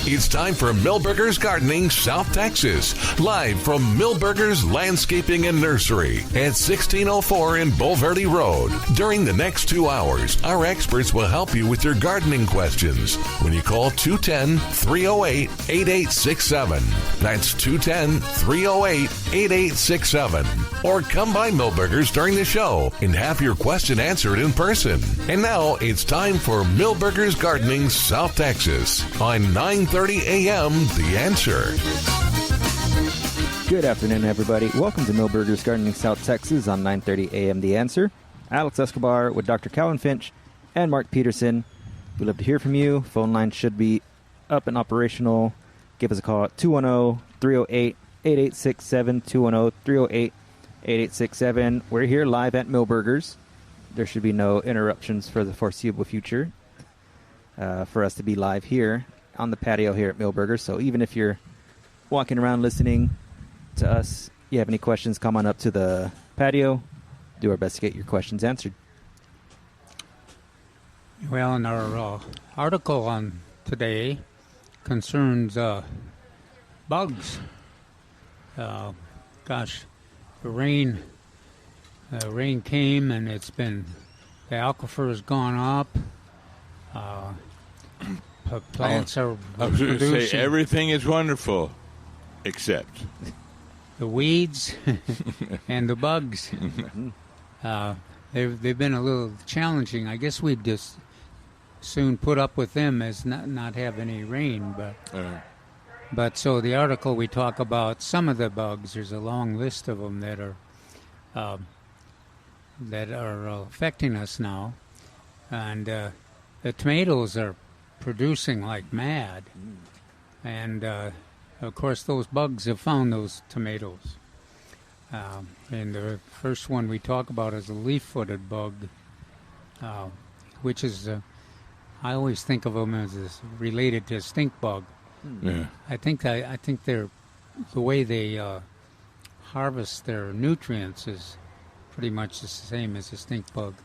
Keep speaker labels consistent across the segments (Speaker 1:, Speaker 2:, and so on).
Speaker 1: It's time for Milberger's Gardening South Texas, live from Milberger's Landscaping and Nursery at 1604 in Bulverde Road. During the next 2 hours, our experts will help you with your gardening questions when you call 210-308-8867. That's 210-308-8867. Or come by Milberger's during the show and have your question answered in person. And now it's time for Milberger's Gardening South Texas on 9:30 a.m. The Answer.
Speaker 2: Good afternoon, everybody. Welcome to Milberger's Gardening South Texas on 9:30 a.m. The Answer. Alex Escobar with Dr. Calvin Finch and Mark Peterson. We'd love to hear from you. Phone line should be up and operational. Give us a call at 210-308-8867, 210-308-8867. We're here live at Milberger's. There should be no interruptions for the foreseeable future for us to be live here on the patio here at Milberger. So even if you're walking around listening to us, you have any questions, come on up to the patio. Do our best to get your questions answered.
Speaker 3: Well, in our article on today concerns bugs. The rain came and it's been, the aquifer has gone up. Plants are
Speaker 4: I was going to
Speaker 3: producing.
Speaker 4: say everything is wonderful, except
Speaker 3: The weeds and the bugs. They've been a little challenging. I guess we'd just soon put up with them as not have any rain. But so the article we talk about some of the bugs. There's a long list of them that are affecting us now, and the tomatoes are producing like mad, and of course those bugs have found those tomatoes. And the first one we talk about is a leaf-footed bug, which is I always think of them as related to a stink bug.
Speaker 4: yeah.
Speaker 3: I think they're the way they harvest their nutrients is pretty much the same as a stink bug.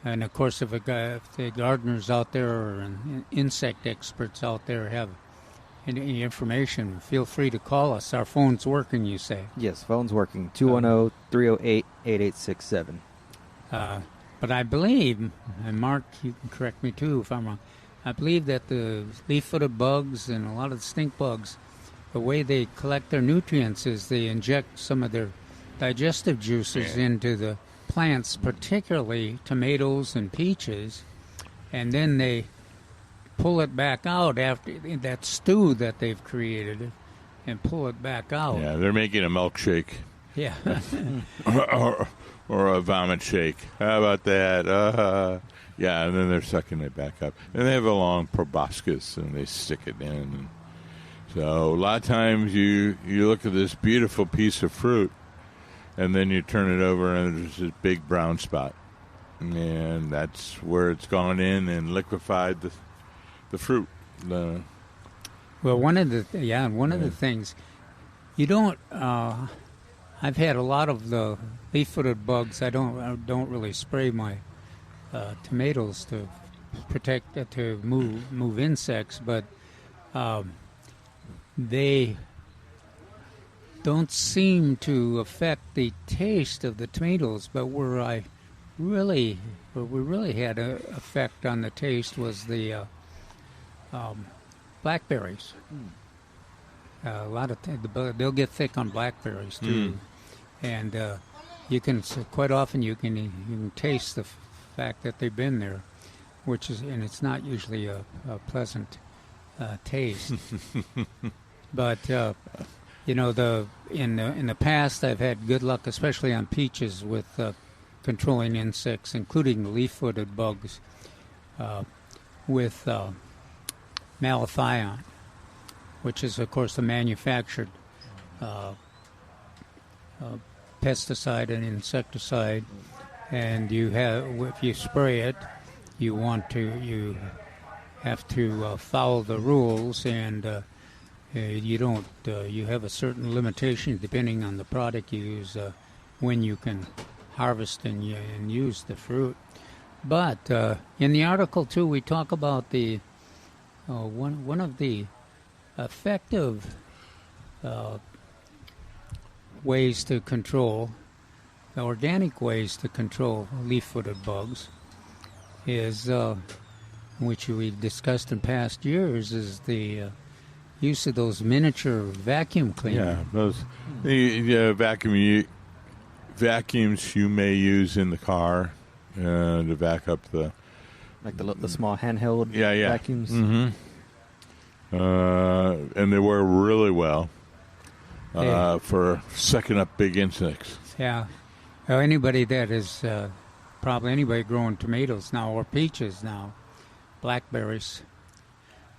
Speaker 3: And of course, if the gardeners out there or insect experts out there have any information, feel free to call us. Our phone's working, you say?
Speaker 2: Yes, phone's working. 210-308-8867.
Speaker 3: But I believe, and Mark, you can correct me too if I'm wrong, I believe that the leaf-footed bugs and a lot of the stink bugs, the way they collect their nutrients is they inject some of their digestive juices into the plants, particularly tomatoes and peaches, and then they pull it back out after that stew that they've created and pull it back out.
Speaker 4: Yeah, they're making a milkshake.
Speaker 3: Yeah.
Speaker 4: or a vomit shake. How about that? Yeah, and then they're sucking it back up. And they have a long proboscis, and they stick it in. So a lot of times you look at this beautiful piece of fruit, and then you turn it over, and there's this big brown spot. And that's where it's gone in and liquefied the fruit.
Speaker 3: Well, one of the things, you don't... I've had a lot of the leaf-footed bugs. I don't really spray my tomatoes to protect to move insects, but they don't seem to affect the taste of the tomatoes. But where we really had an effect on the taste was the blackberries. A lot of they'll get thick on blackberries too, and you can quite often you can taste the fact that they've been there, and it's not usually a pleasant taste. But in the past I've had good luck, especially on peaches, with controlling insects, including leaf-footed bugs, with malathion, which is, of course, a manufactured pesticide and insecticide. And if you spray it, you have to follow the rules, and you have a certain limitation depending on the product you use when you can harvest and use the fruit. But in the article too, we talk about the one of the effective ways to control, organic ways to control leaf-footed bugs is, which we've discussed in past years, is the use of those miniature vacuum cleaners.
Speaker 4: Yeah, those vacuums you may use in the car to vac up the...
Speaker 2: Like the small handheld vacuums?
Speaker 4: Mm-hmm. And they work really well for sucking up big insects.
Speaker 3: Yeah. Well, anybody that is, probably anybody growing tomatoes now or peaches now, blackberries,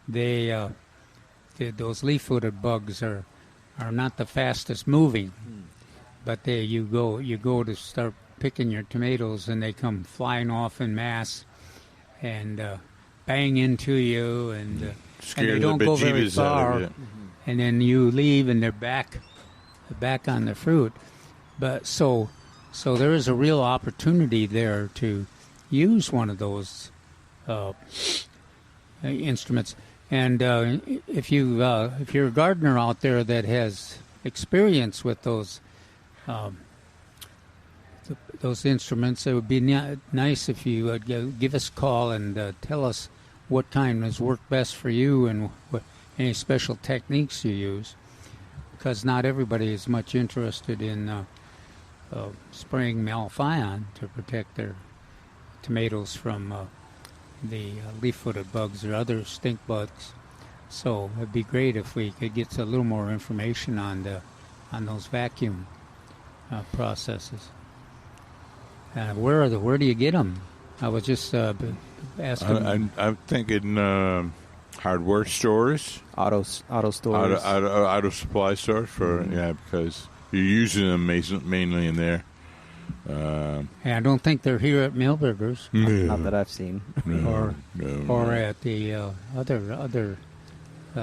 Speaker 3: those leaf-footed bugs are not the fastest moving, but you go to start picking your tomatoes and they come flying off en masse and bang into you and they don't go very far, and then you leave and they're back on the fruit. But so there is a real opportunity there to use one of those instruments. And if you're a gardener out there that has experience with those instruments, it would be nice if you would give us a call and tell us what kind has worked best for you and any special techniques you use, because not everybody is much interested in spraying malathion to protect their tomatoes from the leaf-footed bugs or other stink bugs. So it'd be great if we could get a little more information on those vacuum processes. Where do you get them? I was just asking.
Speaker 4: I'm thinking hardware stores,
Speaker 2: auto stores,
Speaker 4: auto supply stores because you're using them mainly in there.
Speaker 3: I don't think they're here at Milberger's.
Speaker 2: Not that I've seen.
Speaker 3: Or at the other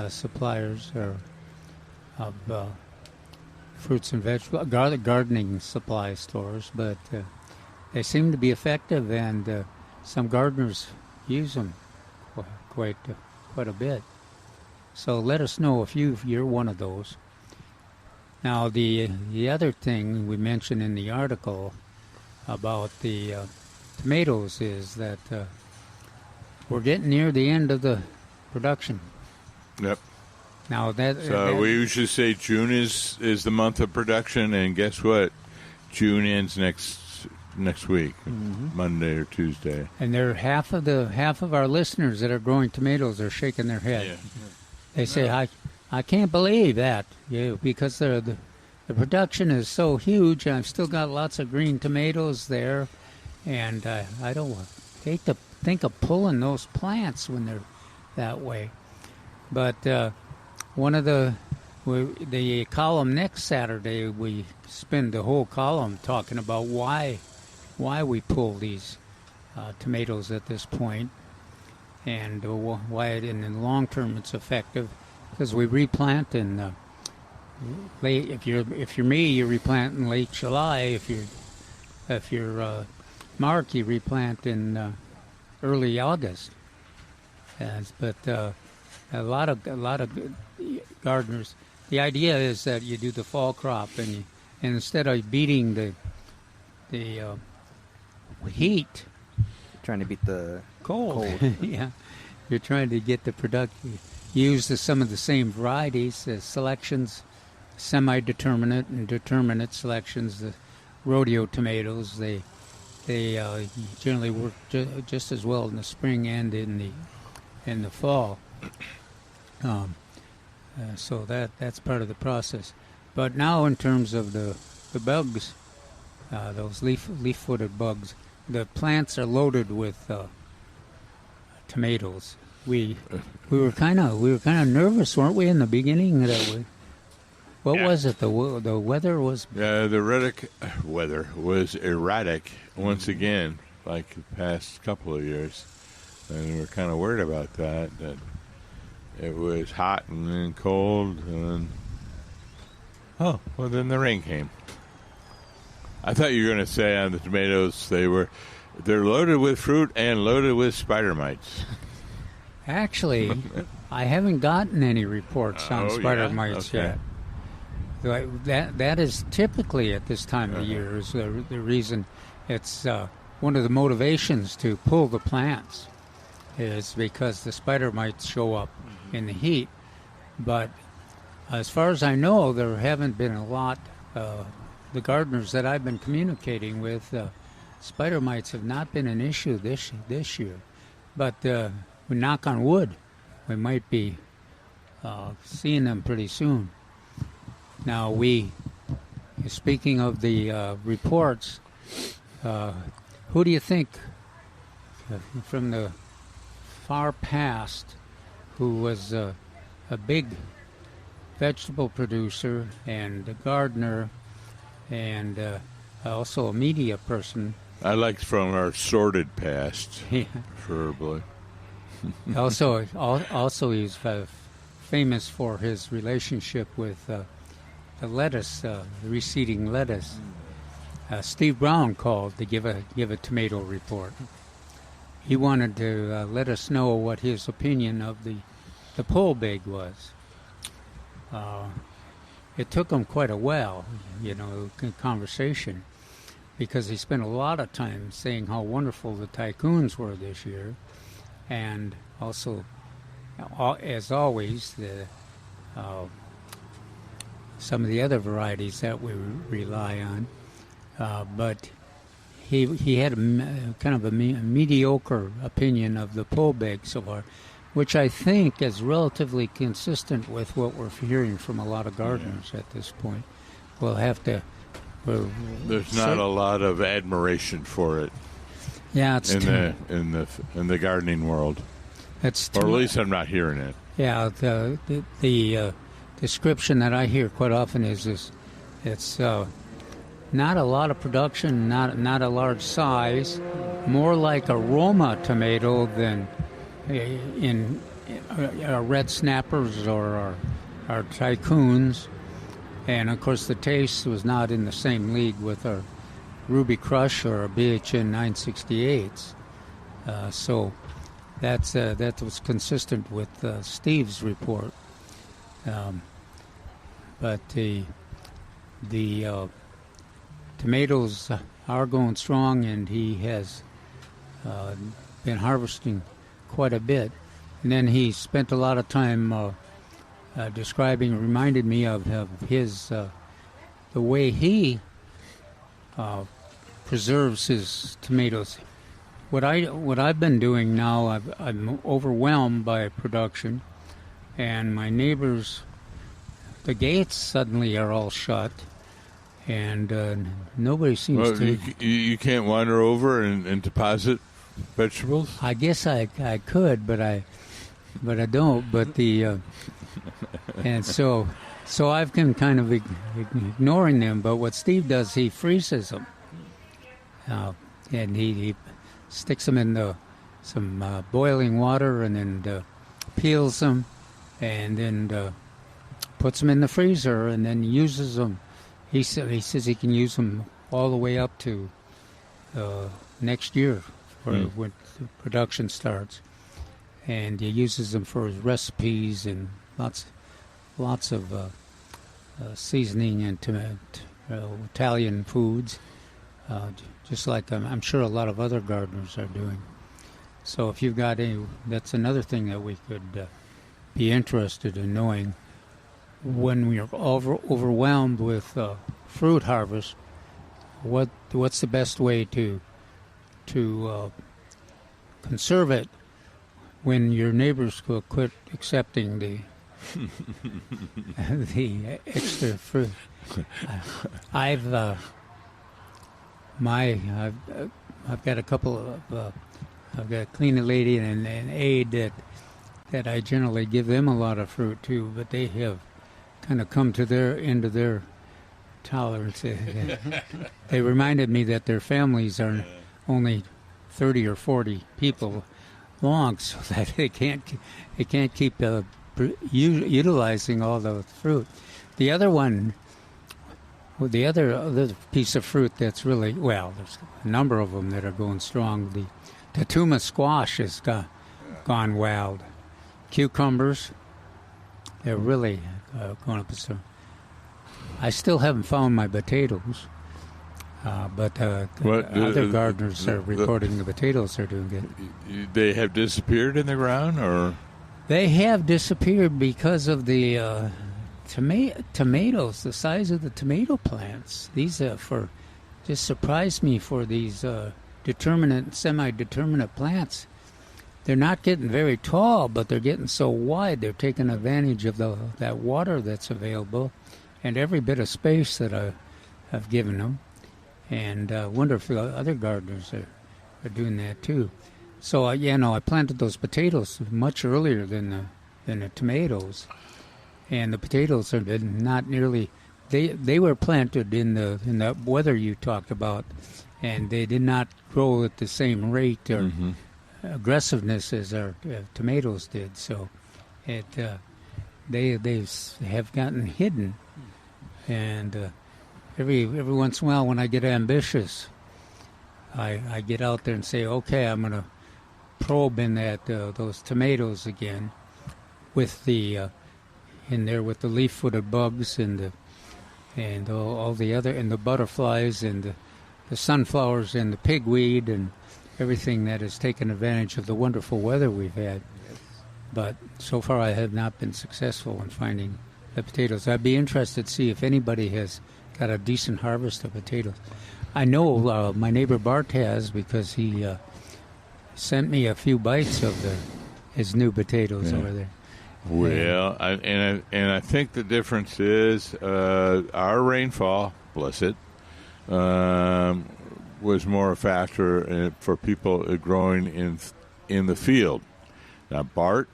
Speaker 3: suppliers of fruits and vegetables, gardening supply stores, but they seem to be effective, and some gardeners use them quite a bit. So let us know if you're one of those. Now, the other thing we mentioned in the article about the tomatoes is that we're getting near the end of the production.
Speaker 4: Yep.
Speaker 3: Now
Speaker 4: we usually say June is the month of production, and guess what? June ends next week, Monday or Tuesday.
Speaker 3: And they're half of our listeners that are growing tomatoes are shaking their head. Yeah. They say, I can't believe that, because the production is so huge. I've still got lots of green tomatoes there, and I don't hate to think of pulling those plants when they're that way. But one of the column next Saturday, we spend the whole column talking about why we pull these tomatoes at this point, and why in the long term it's effective. Because we replant in late. If you're me, you replant in late July. If you're Mark, you replant in early August. But a lot of gardeners, the idea is that you do the fall crop, and instead of beating the heat,
Speaker 2: you're trying to beat the cold.
Speaker 3: Yeah, you're trying to get the production. Use some of the same varieties, selections, semi-determinate and determinate selections. The rodeo tomatoes, they generally work just as well in the spring and in the fall. So that's part of the process. But now, in terms of the bugs, those leaf-footed bugs, the plants are loaded with tomatoes. We were kind of nervous, weren't we, in the beginning? What was it? The weather was.
Speaker 4: The weather was erratic once again, like the past couple of years, and we were kind of worried about that. That it was hot and then cold, and then the rain came. I thought you were going to say on the tomatoes they're loaded with fruit and loaded with spider mites.
Speaker 3: Actually, I haven't gotten any reports on spider mites yet. That is typically at this time of the year is the reason. It's one of the motivations to pull the plants is because the spider mites show up in the heat. But as far as I know, there haven't been a lot. The gardeners that I've been communicating with, spider mites have not been an issue this year. But we knock on wood, we might be seeing them pretty soon. Now, speaking of the reports, who do you think from the far past who was a big vegetable producer and a gardener and also a media person?
Speaker 4: I like from our sordid past, preferably.
Speaker 3: Also, he's famous for his relationship with the lettuce, the receding lettuce. Steve Brown called to give a tomato report. He wanted to let us know what his opinion of the pole big was. It took him quite a while, conversation, because he spent a lot of time saying how wonderful the tycoons were this year, and also, as always, some of the other varieties that we rely on. But he had kind of a mediocre opinion of the pole bag so far, which I think is relatively consistent with what we're hearing from a lot of gardeners at this point. We'll have to.
Speaker 4: There's not a lot of admiration for it.
Speaker 3: Yeah, it's
Speaker 4: in the gardening world. Or at least I'm not hearing it.
Speaker 3: Yeah, the description that I hear quite often is this: it's not a lot of production, not a large size, more like a Roma tomato than in our red snappers or our tycoons. And of course, the taste was not in the same league with our Ruby Crush or our BHN 968s. So that was consistent with Steve's report. But the tomatoes are going strong, and he has been harvesting quite a bit. And then he spent a lot of time reminded me of his the way he preserves his tomatoes. What I've been doing now, I'm overwhelmed by production, and my neighbors, the gates suddenly are all shut, and nobody seems to.
Speaker 4: You can't wander over and deposit vegetables?
Speaker 3: I guess I could, but I don't. But the and so I've been kind of ignoring them. But what Steve does, he freezes them, and he sticks them in some boiling water, and then peels them, and then puts them in the freezer, and then uses them. He says he can use them all the way up to next year when the production starts, and he uses them for his recipes and lots of seasoning and Italian foods, just like I'm sure a lot of other gardeners are doing. So if you've got that's another thing that we could be interested in knowing. When we are overwhelmed with fruit harvest, what's the best way to conserve it when your neighbors will quit accepting the the extra fruit? I've got a couple of I've got a cleaning lady and an aide that I generally give them a lot of fruit too, but they have kind of come to their end of their tolerance. They reminded me that their families are only 30 or 40 people long, so that they can't keep utilizing all the fruit. The other one, the other piece of fruit that's really, well, there's a number of them that are going strong. The Tatuma squash has gone wild. cucumbers. They're really going up. So I still haven't found my potatoes, but other gardeners are reporting the potatoes are doing good.
Speaker 4: They have disappeared in the ground, or
Speaker 3: they have disappeared because of the tomatoes. The size of the tomato plants. These just surprised me for these semi-determinate plants. They're not getting very tall, but they're getting so wide. They're taking advantage of that water that's available and every bit of space that I've given them. And I wonder if the other gardeners are doing that too. So, I planted those potatoes much earlier than the tomatoes. And the potatoes are not nearly... They were planted in the weather you talked about, and they did not grow at the same rate or aggressiveness as our tomatoes did. So they have gotten hidden. And every once in a while when I get ambitious, I get out there and say, okay, I'm going to probe in those tomatoes again with the in there with the leaf-footed bugs and all the other, and the butterflies and the sunflowers and the pigweed and everything that has taken advantage of the wonderful weather we've had. But so far I have not been successful in finding the potatoes. I'd be interested to see if anybody has got a decent harvest of potatoes. I know my neighbor Bart has, because he sent me a few bites of his new potatoes over there.
Speaker 4: Well, I think the difference is our rainfall, bless it, was more a factor for people growing in the field. Now, Bart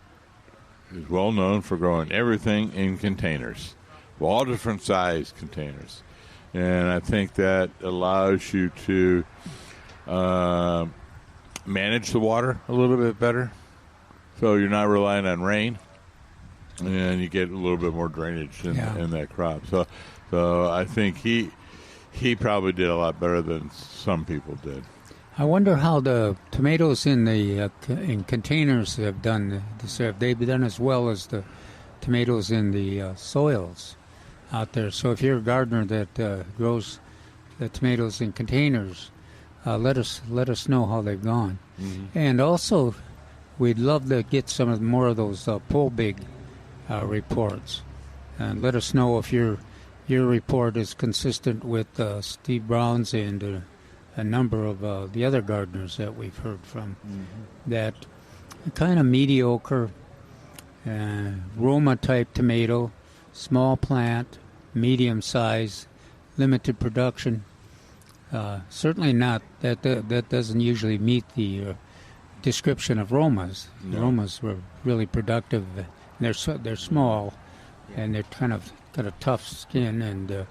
Speaker 4: is well known for growing everything in containers, all different size containers. And I think that allows you to manage the water a little bit better. So you're not relying on rain, and you get a little bit more drainage in that crop. So I think he probably did a lot better than some people did.
Speaker 3: I wonder how the tomatoes in containers have done this. Have they done as well as the tomatoes in the soils out there? So if you're a gardener that grows the tomatoes in containers, let us know how they've gone. Mm-hmm. And also, we'd love to get more of those pole big reports, and let us know if your report is consistent with Steve Brown's and a number of the other gardeners that we've heard from. Mm-hmm. That kind of mediocre Roma type tomato, small plant, medium size, limited production. Certainly not that doesn't usually meet the description of Romas. No. Romas were really productive. They're small, and they're kind of got a tough skin and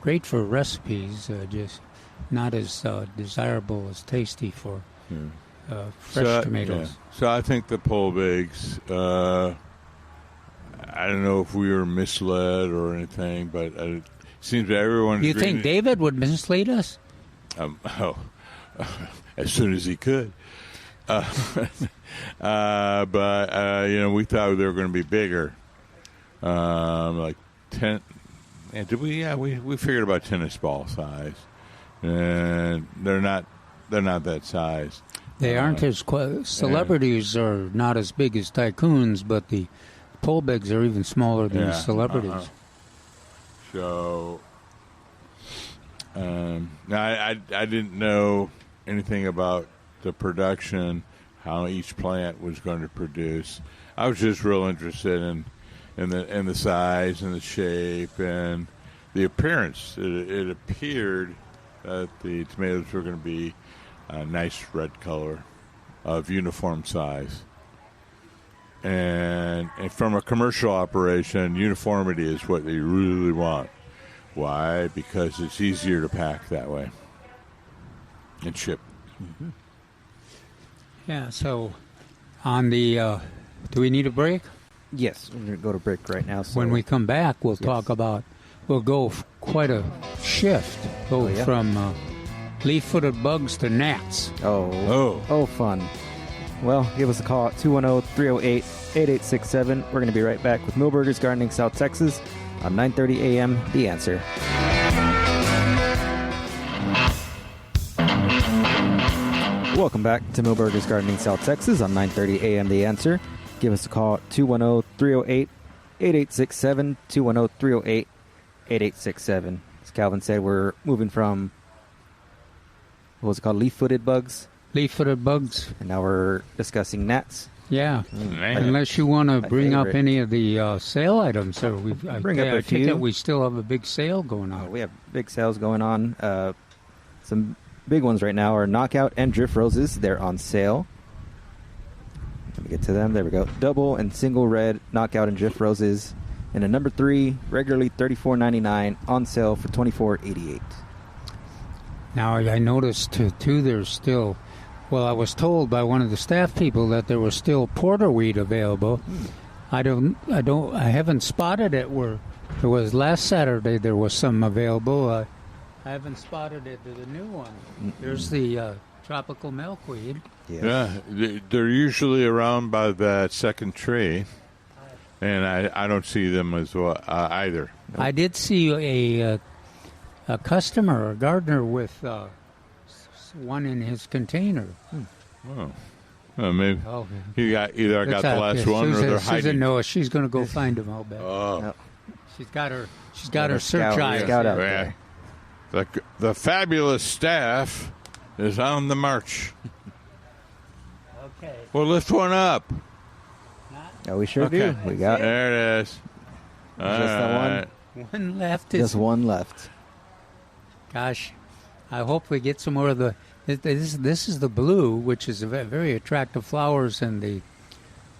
Speaker 3: great for recipes. Just not as desirable as tasty for fresh tomatoes.
Speaker 4: Yeah. So I think the pole bigs. I don't know if we were misled or anything, but it seems that everyone.
Speaker 3: You think David would mislead us?
Speaker 4: As soon as he could. But we thought they were going to be bigger, like 10. And did we? Yeah, we figured about tennis ball size, and they're not that size.
Speaker 3: They aren't as celebrities are not as big as tycoons, but the pole bigs are even smaller than celebrities.
Speaker 4: So, I didn't know anything about the production, how each plant was going to produce. I was just real interested in the size and the shape and the appearance. It appeared that the tomatoes were going to be a nice red color of uniform size. And from a commercial operation, uniformity is what they really want. Why? Because it's easier to pack that way and ship.
Speaker 3: Mm-hmm. Yeah, so on the, do we need a break?
Speaker 2: Yes, we're going to go to break right now. So.
Speaker 3: When we come back, we'll talk about, we'll go quite a shift, from leaf-footed bugs to gnats.
Speaker 2: Oh, fun. Well, give us a call at 210-308-8867. We're going to be right back with Milberger's Gardening South Texas on 9:30 a.m. The Answer. Welcome back to Milberger's Gardening South Texas on 9:30 a.m. The Answer. Give us a call at 210-308-8867, 210-308-8867. As Calvin said, we're moving from, what was it called, leaf-footed bugs?
Speaker 3: Leaf-footed bugs.
Speaker 2: And now we're discussing gnats.
Speaker 3: Yeah, unless you want to bring up any of the sale items. Or I think that we still have a big sale going on.
Speaker 2: We have big sales going on. Some big ones right now are Knockout and Drift Roses. They're on sale. Let me get to them. There we go. Double and single red Knockout and Drift Roses. And a number 3, regularly $34.99, on sale for $24.88.
Speaker 3: Now, I noticed, too, there's still... Well, I was told by one of the staff people that there was still porterweed available. I haven't spotted it where it was last Saturday. There was some available. I haven't spotted it to the new one. There's the tropical milkweed.
Speaker 2: Yes.
Speaker 4: Yeah, they're usually around by that second tree, and I don't see them as well either.
Speaker 3: I did see a customer, a gardener, with one in his container.
Speaker 4: Oh. Well, maybe he got the last one, or they're hiding.
Speaker 3: Susan knows. She's going to go find him. I'll bet.
Speaker 4: Oh.
Speaker 3: She's got her search eyes.
Speaker 2: Scout out there.
Speaker 4: The fabulous staff is on the march.
Speaker 3: Okay.
Speaker 4: Well, lift one up.
Speaker 2: Oh, we sure do. We got it.
Speaker 4: There it is.
Speaker 2: Just the one.
Speaker 3: One left.
Speaker 2: Just one left.
Speaker 3: Gosh, I hope we get some more of the... This is the blue, which is a very attractive flowers, and the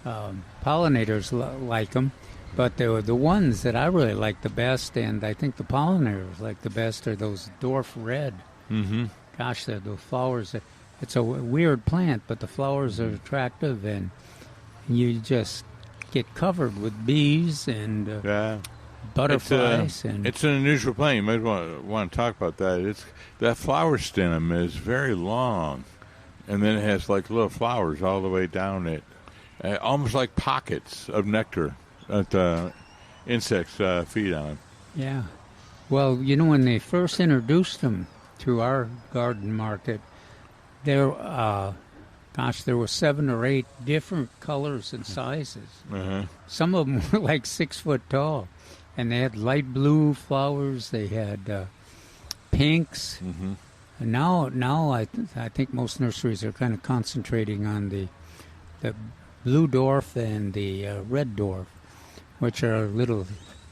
Speaker 3: pollinators like them. But the ones that I really like the best, and I think the pollinators like the best, are those dwarf red.
Speaker 4: Mm-hmm.
Speaker 3: Gosh, the flowers. It's a weird plant, but the flowers are attractive, and you just get covered with bees and butterflies.
Speaker 4: It's an unusual plant. You might want to talk about that. That flower stem is very long, and then it has like little flowers all the way down it, almost like pockets of nectar that insects feed on.
Speaker 3: Yeah. Well, when they first introduced them to our garden market, there were 7 or 8 different colors and sizes.
Speaker 4: Uh-huh.
Speaker 3: Some of them were like 6 foot tall, and they had light blue flowers. They had pinks.
Speaker 4: Mm-hmm.
Speaker 3: And now I think most nurseries are kind of concentrating on the blue dwarf and the red dwarf, which are a little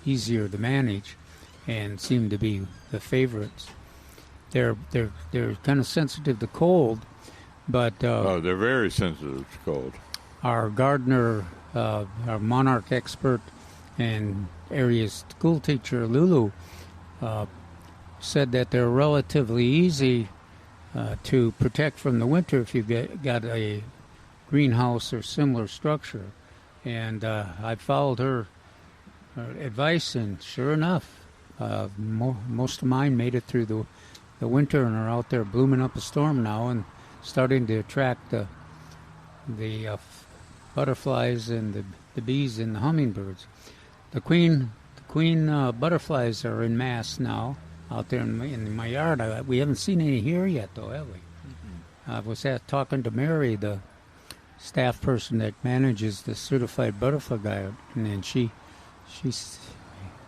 Speaker 3: easier to manage and seem to be the favorites. They're kind of sensitive to cold, but
Speaker 4: they're very sensitive to cold.
Speaker 3: Our gardener, our monarch expert, and area school teacher Lulu said that they're relatively easy to protect from the winter if you've got a greenhouse or similar structure. And I followed her advice, and sure enough, most of mine made it through the winter and are out there blooming up a storm now and starting to attract the butterflies and the bees and the hummingbirds. The queen butterflies are en masse now out there in my yard. We haven't seen any here yet, though, have we? Mm-hmm. I was talking to Mary, the staff person that manages the certified butterfly guide, and then she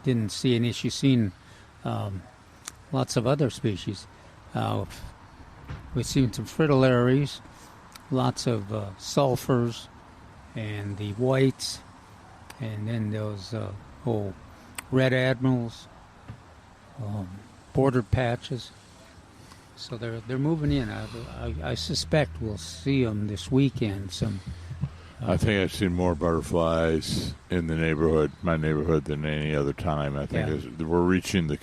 Speaker 3: didn't see any. She's seen lots of other species. We've seen some fritillaries, lots of sulfurs, and the whites, and then those red admirals, bordered patches. So they're moving in. I suspect we'll see them this weekend.
Speaker 4: I think I've seen more butterflies in the my neighborhood, than any other time. I think we're reaching the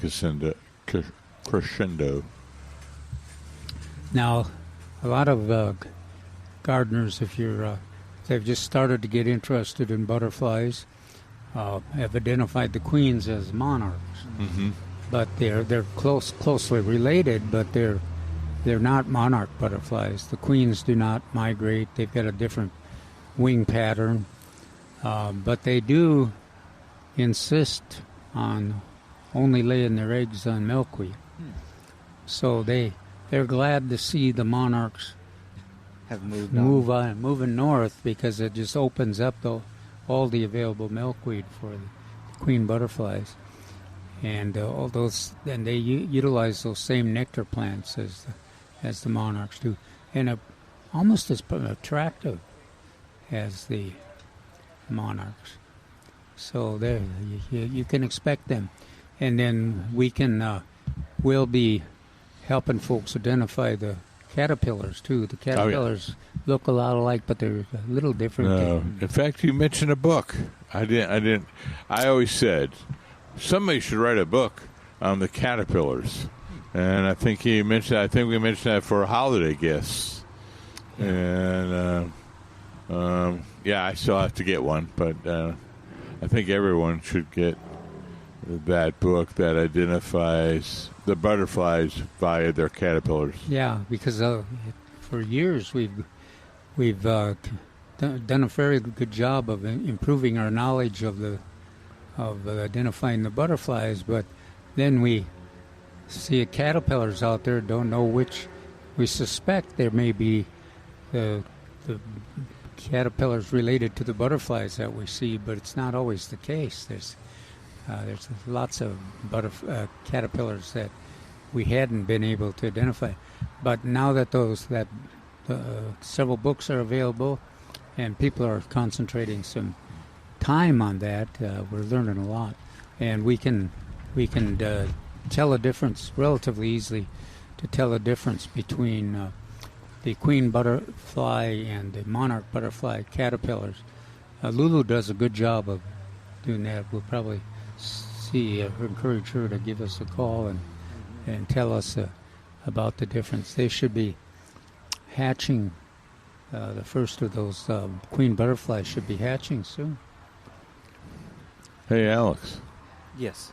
Speaker 4: crescendo.
Speaker 3: Now, a lot of gardeners, if they've just started to get interested in butterflies, have identified the queens as monarchs.
Speaker 4: Mm-hmm.
Speaker 3: But they're closely related, but they're they're not monarch butterflies. The queens do not migrate. They've got a different wing pattern. But they do insist on only laying their eggs on milkweed. So they're glad to see the monarchs
Speaker 2: Have moved on.
Speaker 3: moving north, because it just opens up all the available milkweed for the queen butterflies. And they utilize those same nectar plants as the monarchs do, and almost as attractive as the monarchs. So there, you can expect them, and then we'll be helping folks identify the caterpillars too. The caterpillars look a lot alike, but they're a little different.
Speaker 4: No. In fact, you mentioned a book. I didn't. I always said somebody should write a book on the caterpillars, and I think we mentioned that for holiday gifts. And I still have to get one, but I think everyone should get that book that identifies the butterflies via their caterpillars.
Speaker 3: Yeah, because for years we've done a very good job of improving our knowledge of identifying the butterflies, but then we see caterpillars out there, don't know which. We suspect there may be the caterpillars related to the butterflies that we see, but it's not always the case. There's lots of caterpillars that we hadn't been able to identify. But now that several books are available and people are concentrating some time on that, we're learning a lot, and we can tell a difference relatively easily, to tell a difference between the queen butterfly and the monarch butterfly caterpillars. Lulu does a good job of doing that. We'll probably encourage her to give us a call and tell us about the difference. They should be hatching. The first of those queen butterflies should be hatching soon.
Speaker 4: Hey, Alex.
Speaker 2: Yes.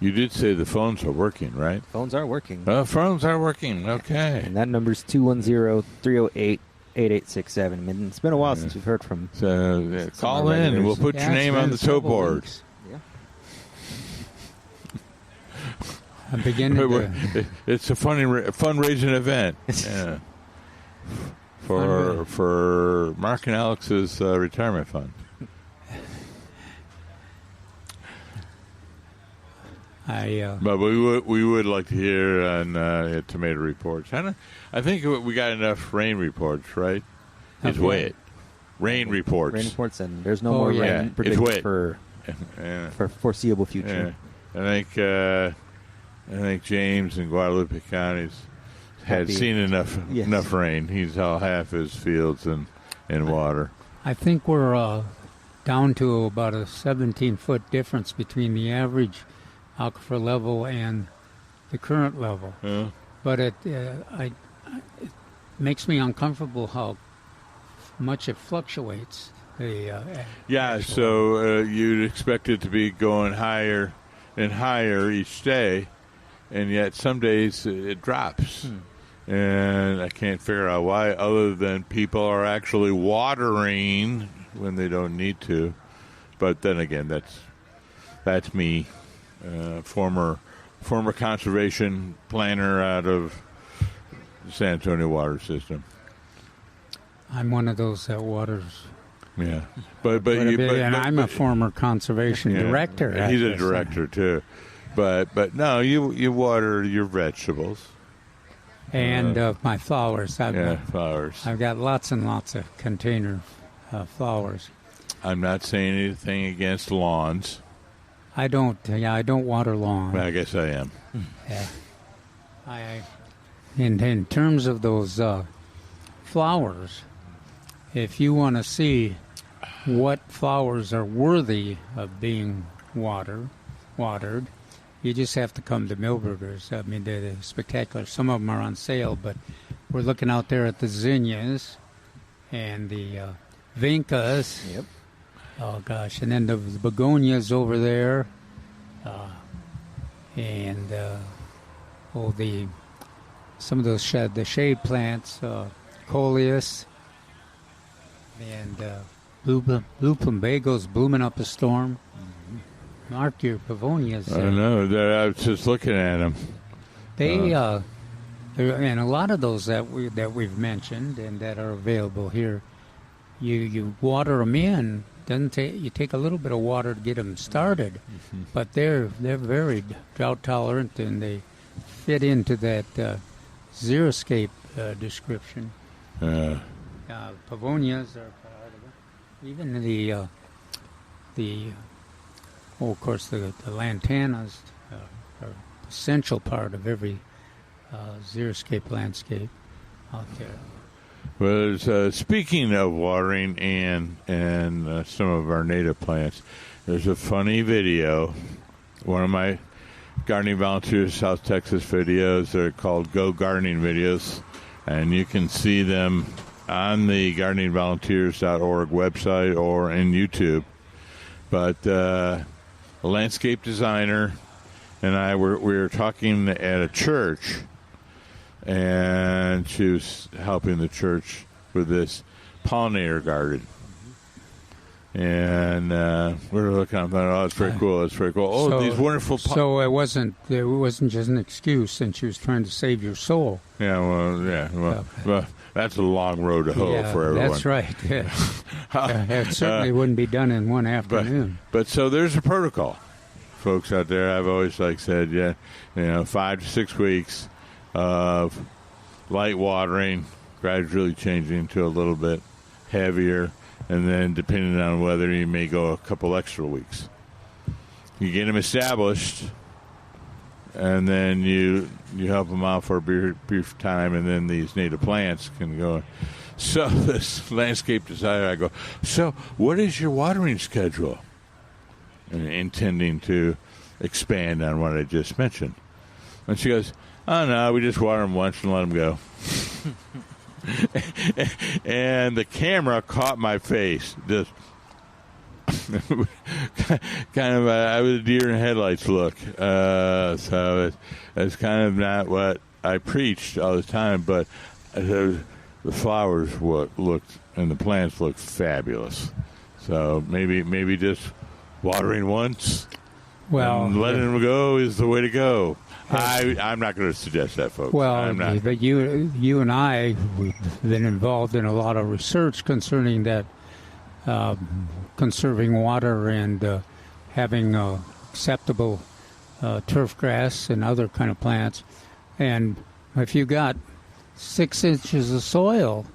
Speaker 4: You did say the phones are working, right?
Speaker 2: Phones are working.
Speaker 4: Phones are working. Okay.
Speaker 2: And that number's 210-308-8867. And it's been a while since we've heard from.
Speaker 4: So call in and we'll put your name on the tote board.
Speaker 2: Yeah.
Speaker 3: I'm beginning to...
Speaker 4: It's a fundraising event. Yeah. For Mark and Alex's retirement fund. But we would like to hear on tomato reports. I think we got enough rain reports, right? It's wet. Rain reports.
Speaker 2: Rain reports, and there's no more rain predicted for foreseeable future.
Speaker 4: Yeah. I think James and Guadalupe counties had seen enough rain. He's all half his fields in water.
Speaker 3: I think we're down to about a 17-foot difference between the average aquifer level and the current level.
Speaker 4: Yeah.
Speaker 3: But it makes me uncomfortable how much it fluctuates.
Speaker 4: So you'd expect it to be going higher and higher each day, and yet some days it drops. And I can't figure out why, other than people are actually watering when they don't need to. But then again, that's me. Former conservation planner out of the San Antonio water system.
Speaker 3: I'm one of those that waters.
Speaker 4: Yeah, but
Speaker 3: I'm a former conservation director.
Speaker 4: He's a director too, but no, you water your vegetables
Speaker 3: and my flowers.
Speaker 4: Flowers.
Speaker 3: I've got lots and lots of container flowers. I'm
Speaker 4: not saying anything against lawns.
Speaker 3: I don't water lawns.
Speaker 4: Well, I guess I am.
Speaker 3: Yeah. In terms of those flowers, if you want to see what flowers are worthy of being watered, you just have to come to Milberger's. I mean, they're spectacular. Some of them are on sale, but we're looking out there at the zinnias and the vincas.
Speaker 2: Yep.
Speaker 3: Oh, gosh. And then the begonias over there. some of those the shade plants, coleus, and blue plumbago's blooming up a storm. Mark, your pavonias.
Speaker 4: I know. I was just looking at them.
Speaker 3: They and a lot of those that we've mentioned and that are available here, you water them in. You take a little bit of water to get them started, but they're very drought tolerant and they fit into that xeriscape description. Pavonias are part of it. Even of course, the lantanas are essential part of every xeriscape landscape out there.
Speaker 4: Well, speaking of watering and some of our native plants, there's a funny video. One of my Gardening Volunteers South Texas videos. They're called Go Gardening videos, and you can see them on the gardeningvolunteers.org website or in YouTube. But a landscape designer and we were talking at a church, and she was helping the church with this pollinator garden. And we were looking up, oh, it's very cool. It's very cool. Oh, these wonderful.
Speaker 3: So it wasn't just an excuse, since she was trying to save your soul.
Speaker 4: Yeah, well, that's a long road to hoe for everyone.
Speaker 3: That's right. It certainly wouldn't be done in one afternoon.
Speaker 4: But so there's a protocol, folks out there. I've always said, 5 to 6 weeks of light watering, gradually changing to a little bit heavier. And then, depending on weather, you may go a couple extra weeks. You get them established, and then you help them out for a brief time, and then these native plants can go. So this landscape designer, I go, so what is your watering schedule? And intending to expand on what I just mentioned. And she goes, oh, no, we just water them once and let them go. And the camera caught my face. Just kind of I was a deer in headlights look. So it's kind of not what I preached all the time, but the flowers looked and the plants looked fabulous. So maybe just watering once, and letting them go is the way to go. I'm not going to suggest that, folks.
Speaker 3: Well, but you and I, we've been involved in a lot of research concerning that, conserving water and having acceptable turf grass and other kind of plants. And if you got 6 inches of soil,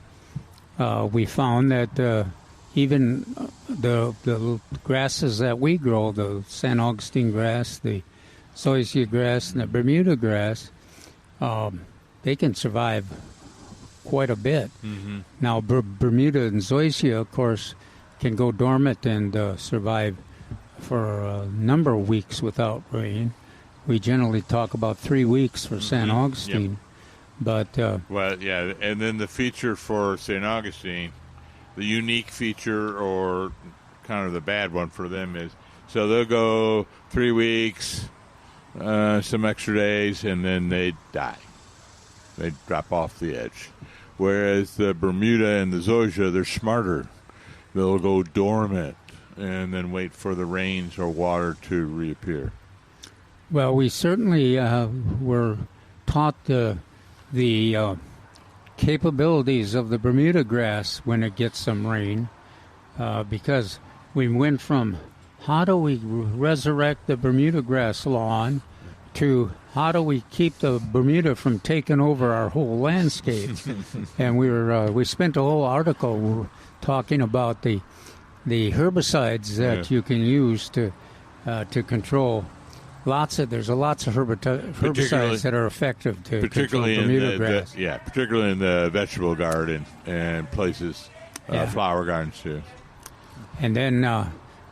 Speaker 3: we found that even the grasses that we grow, the San Augustine grass, the zoysia grass and the Bermuda grass, they can survive quite a bit. Mm-hmm. Now, Bermuda and zoysia, of course, can go dormant and survive for a number of weeks without rain. We generally talk about 3 weeks for San Augustine. Yep. But
Speaker 4: and then the feature for St. Augustine, the unique feature or kind of the bad one for them is, so they'll go 3 weeks, some extra days, and then they die. They drop off the edge. Whereas the Bermuda and the zoysia, they're smarter. They'll go dormant and then wait for the rains or water to reappear.
Speaker 3: Well, we certainly were taught the capabilities of the Bermuda grass when it gets some rain, because we went from how do we resurrect the Bermuda grass lawn to how do we keep the Bermuda from taking over our whole landscape. And we spent a whole article talking about the herbicides that you can use to control. There's lots of herbicides that are effective to control Bermuda grass.
Speaker 4: Particularly in the vegetable garden and places, flower gardens too.
Speaker 3: And then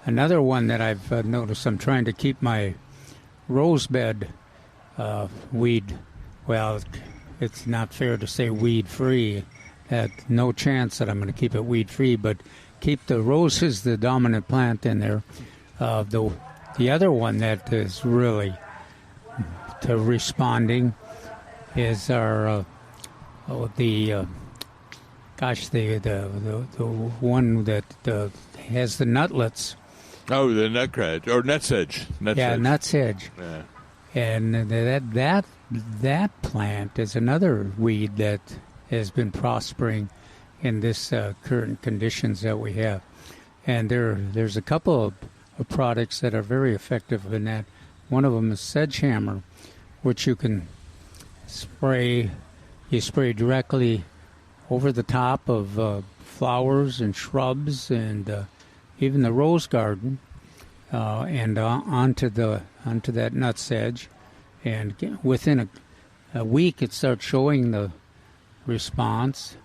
Speaker 3: another one that I've noticed, I'm trying to keep my rose bed weed. Well, it's not fair to say weed-free. No chance that I'm going to keep it weed-free, but keep the roses the dominant plant in there. The other one that is really responding is our the one that has the nutlets.
Speaker 4: Oh, the nutcratch or nutsedge.
Speaker 3: Nutsedge.
Speaker 4: Yeah.
Speaker 3: And that plant is another weed that has been prospering in this current conditions that we have. And there's a couple of products that are very effective in that. One of them is Sedgehammer, which you can spray. You spray directly over the top of flowers and shrubs and even the rose garden, and onto that nutsedge. And within a week, it starts showing the response.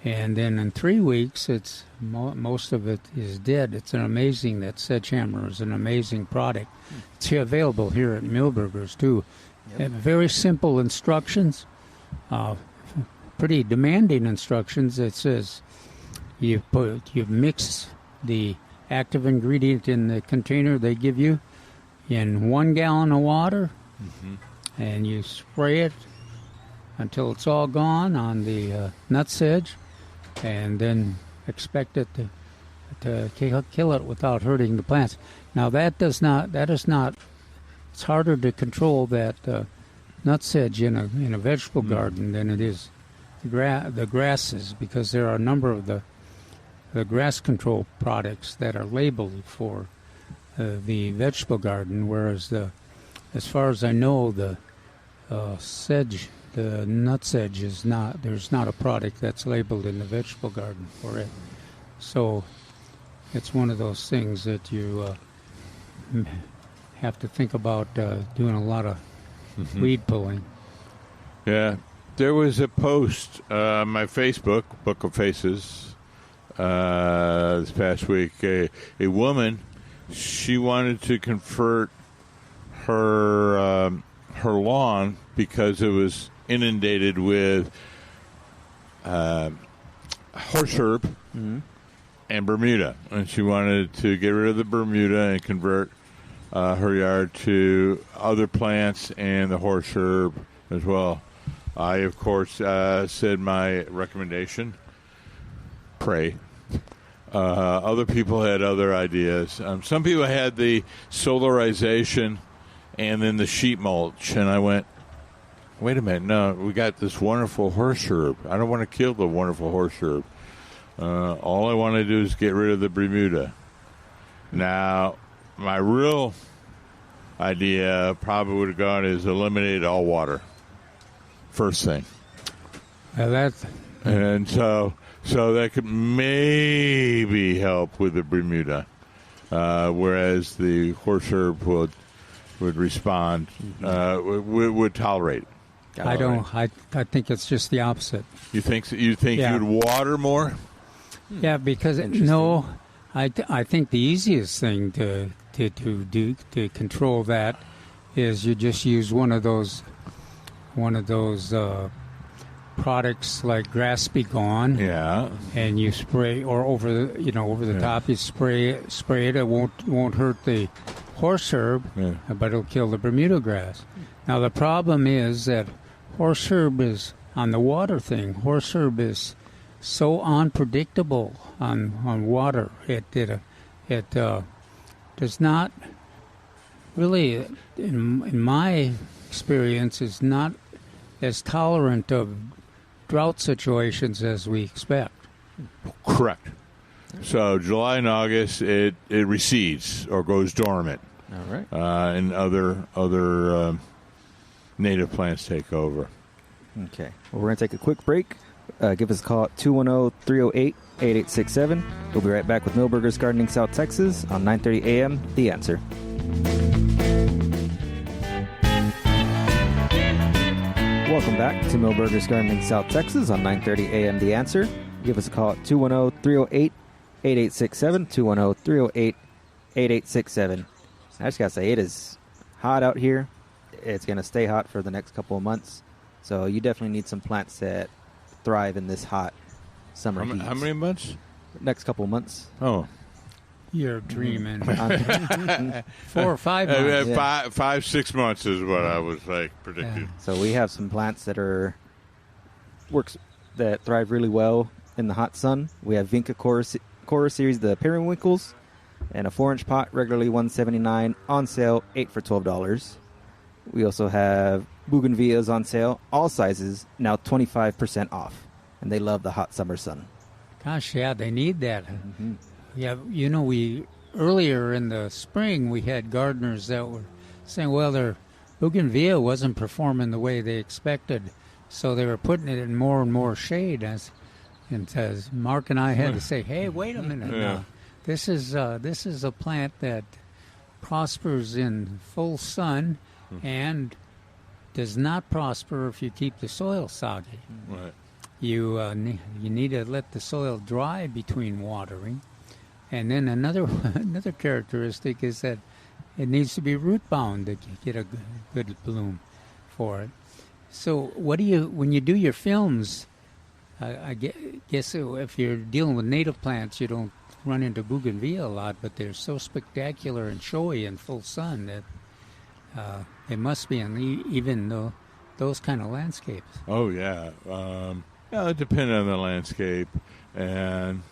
Speaker 3: And then in 3 weeks, it's most of it is dead. It's an amazing, that Sedgehammer is an amazing product. It's available here at Milberger's, too. Yep. Very simple instructions, pretty demanding instructions. It says you mix the active ingredient in the container they give you in 1 gallon of water, and you spray it until it's all gone on the nutsedge, and then expect it to kill it without hurting the plants. Now that is not. It's harder to control that nutsedge in a vegetable garden than it is the grasses, because there are a number of the grass control products that are labeled for the vegetable garden, whereas as far as I know, the nutsedge is not. There's not a product that's labeled in the vegetable garden for it. So it's one of those things that you have to think about doing a lot of weed pulling.
Speaker 4: Yeah. There was a post on my Facebook, Book of Faces, this past week. A woman, she wanted to convert her lawn because it was inundated with horse herb and Bermuda, and she wanted to get rid of the Bermuda and convert her yard to other plants and the horse herb as well. I, of course, said my recommendation: pray. Other people had other ideas. Some people had the solarization and then the sheet mulch, and I went, wait a minute, no, we got this wonderful horse herb. I don't want to kill the wonderful horse herb. All I want to do is get rid of the Bermuda. Now, my real idea probably would have gone is eliminate all water. First thing. And so that could maybe help with the Bermuda, whereas the horse herb would respond, would tolerate.
Speaker 3: I think it's just the opposite.
Speaker 4: You think you would water more?
Speaker 3: Yeah, because I think the easiest thing to control that is you just use one of those products like Grass Be Gone.
Speaker 4: Yeah.
Speaker 3: And you spray, or over the top, you spray it. It won't hurt the horse herb, but it'll kill the Bermuda grass. Now the problem is that horse herb is on the water thing. Horse herb is so unpredictable on water. It does not really, in my experience, is not as tolerant of drought situations as we expect.
Speaker 4: Correct. So July and August, it recedes or goes dormant.
Speaker 2: All right.
Speaker 4: And other native plants take over.
Speaker 2: Okay. Well, we're going to take a quick break. Give us a call at 210-308-8867. We'll be right back with Milberger's Gardening South Texas on 9:30 a.m. The Answer. Welcome back to Milberger's Gardening South Texas on 9:30 a.m. The Answer. Give us a call at 210-308-8867, 210-308-8867. I just got to say, it is hot out here. It's going to stay hot for the next couple of months. So you definitely need some plants that thrive in this hot summer heat.
Speaker 4: How many months?
Speaker 2: Next couple of months.
Speaker 4: Oh.
Speaker 3: You're dreaming. 4 or 5 months.
Speaker 4: 5, 6 months is what I was predicting.
Speaker 3: Yeah.
Speaker 2: So we have some plants that thrive really well in the hot sun. We have Vinca Cora series, the periwinkles, and a 4-inch pot, regularly $179, on sale $8 for $12. We also have bougainvilleas on sale, all sizes, now 25% off, and they love the hot summer sun.
Speaker 3: Gosh, yeah, they need that.
Speaker 2: Mm-hmm.
Speaker 3: Yeah, we earlier in the spring we had gardeners that were saying, well, their bougainvillea wasn't performing the way they expected, so they were putting it in more and more shade. And as Mark and I had to say, hey, wait a minute now. This is a plant that prospers in full sun and does not prosper if you keep the soil soggy.
Speaker 4: Right.
Speaker 3: You need to let the soil dry between watering. And then another characteristic is that it needs to be root bound to get a good bloom for it. So when you do your films, I guess if you're dealing with native plants, you don't run into bougainvillea a lot, but they're so spectacular and showy in full sun that it must be in even those kind of landscapes.
Speaker 4: Oh, yeah. It depends on the landscape, and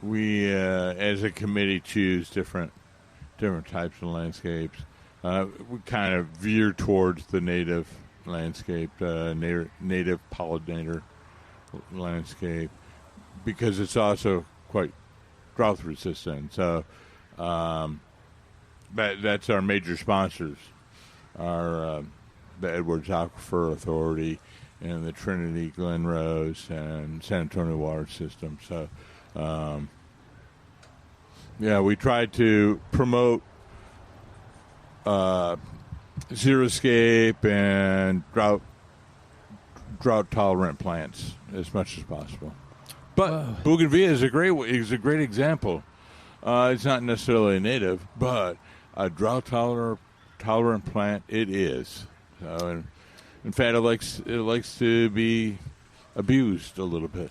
Speaker 4: we, as a committee, choose different types of landscapes. We kind of veer towards the native landscape, native pollinator landscape, because it's also quite drought resistant. So that's our major sponsors, are the Edwards Aquifer Authority and the Trinity Glen Rose and San Antonio Water System. So we try to promote xeriscape and drought tolerant plants as much as possible. But bougainvillea is a great example. It's not necessarily a native, but a drought tolerant plant it is. So, in fact, it likes to be abused a little bit,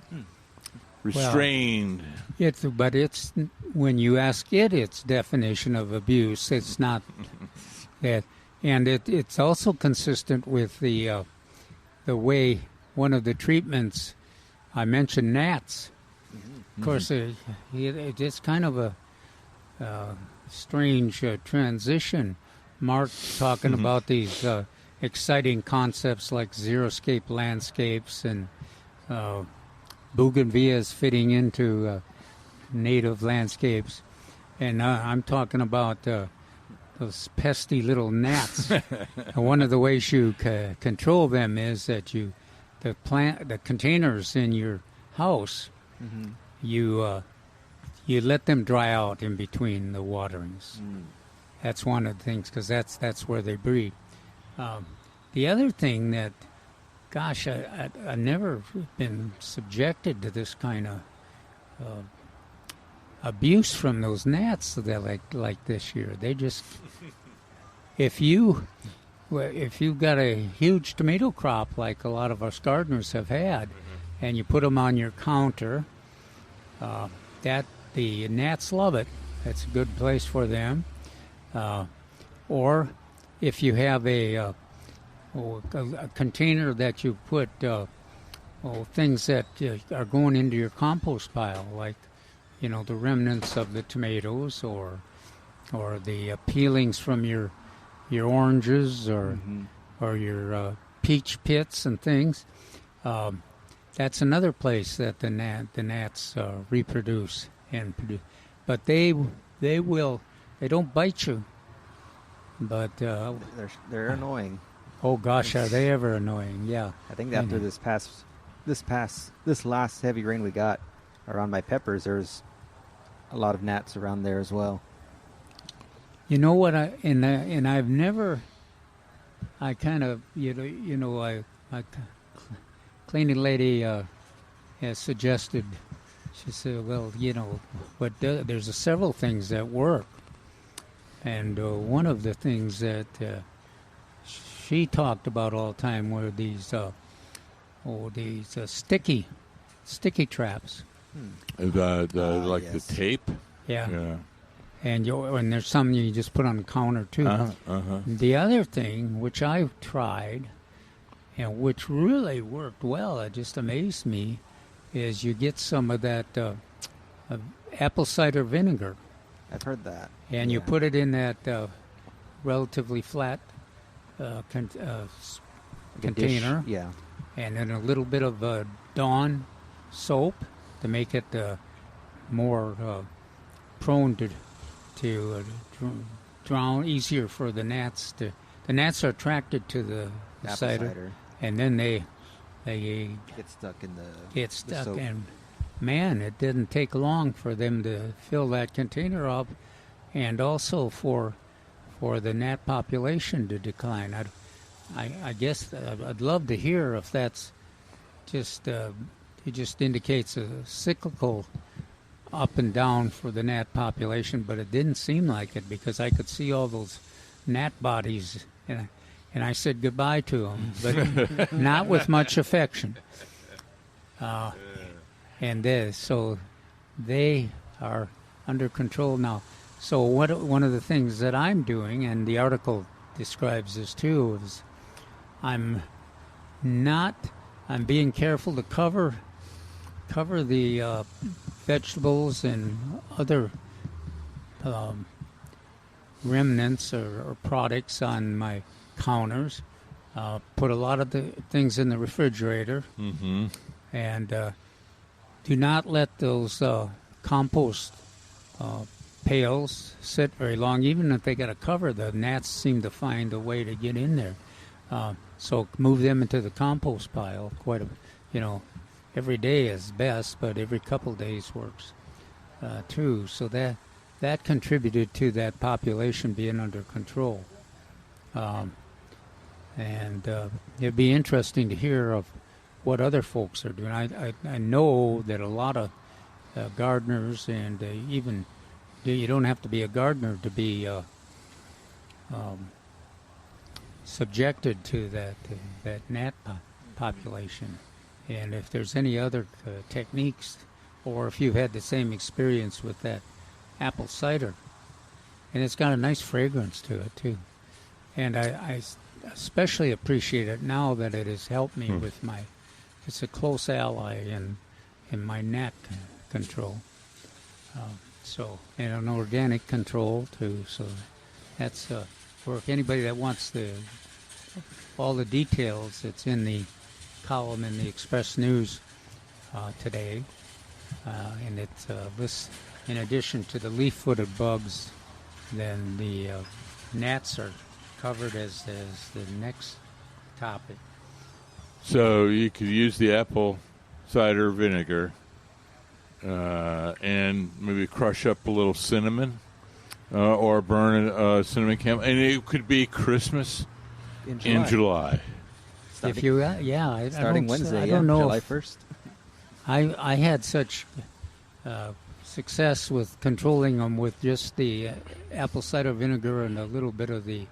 Speaker 4: restrained.
Speaker 3: But it's when you ask its definition of abuse, it's not that, and it's also consistent with the way one of the treatments I mentioned gnats. Mm-hmm. Of course, it's kind of a strange transition. Mark talking about these exciting concepts like xeriscape landscapes and bougainvilleas fitting into native landscapes, and I'm talking about those pesky little gnats. And one of the ways you control them is that the containers in your house, you let them dry out in between the waterings. That's one of the things, because that's where they breed. The other thing that, gosh, I've never been subjected to this kind of abuse from those gnats that like this year. They just, if you've got a huge tomato crop like a lot of us gardeners have had, and you put them on your counter, that the gnats love it. That's a good place for them. Or if you have a container that you put things that are going into your compost pile, like the remnants of the tomatoes or the peelings from your oranges or your peach pits and things. That's another place that the gnats reproduce and produce. But they don't bite you. But
Speaker 2: they're annoying.
Speaker 3: Oh gosh, are they ever annoying? Yeah.
Speaker 2: I think after this last heavy rain we got around my peppers, there's a lot of gnats around there as well.
Speaker 3: You know what? I kind of cleaning lady has suggested. She said, "Well, but there's several things that work." And one of the things that she talked about all the time were these sticky traps.
Speaker 4: The tape.
Speaker 3: Yeah. and there's some you just put on the counter too. The other thing, which I tried, and which really worked well, it just amazed me, is you get some of that apple cider vinegar.
Speaker 2: I've heard that.
Speaker 3: And you put it in that relatively flat container.
Speaker 2: Dish. Yeah.
Speaker 3: And then a little bit of Dawn soap to make it more prone to drown, easier for the gnats. The gnats are attracted to the cider, and then they
Speaker 2: get stuck in the soap.
Speaker 3: And man, it didn't take long for them to fill that container up, and also for the gnat population to decline. I guess I'd love to hear if that's just it just indicates a cyclical up and down for the gnat population, but it didn't seem like it, because I could see all those gnat bodies, and I said goodbye to them, but not with much affection. So they are under control now. So one of the things that I'm doing, and the article describes this too, is I'm being careful to cover the vegetables and other remnants or products on my counters. Put a lot of the things in the refrigerator, and do not let those compost pails sit very long. Even if they got a cover, the gnats seem to find a way to get in there. So move them into the compost pile. Every day is best, but every couple days works too. So that contributed to that population being under control. And it'd be interesting to hear of what other folks are doing. I know that a lot of gardeners, and even you don't have to be a gardener to be subjected to that gnat population. And if there's any other techniques, or if you've had the same experience with that apple cider, and it's got a nice fragrance to it too. And I especially appreciate it now that it has helped me with it's a close ally in my gnat control. And an organic control too. So that's for anybody that wants all the details. It's in the column in the Express News today, and it lists, in addition to the leaf-footed bugs, then the gnats are covered as the next topic.
Speaker 4: So you could use the apple cider vinegar and maybe crush up a little cinnamon or burn a cinnamon camel, and it could be Christmas in July.
Speaker 3: If you,
Speaker 2: starting Wednesday,
Speaker 3: I don't know
Speaker 2: July 1st.
Speaker 3: I had such success with controlling them with just the apple cider vinegar and a little bit of the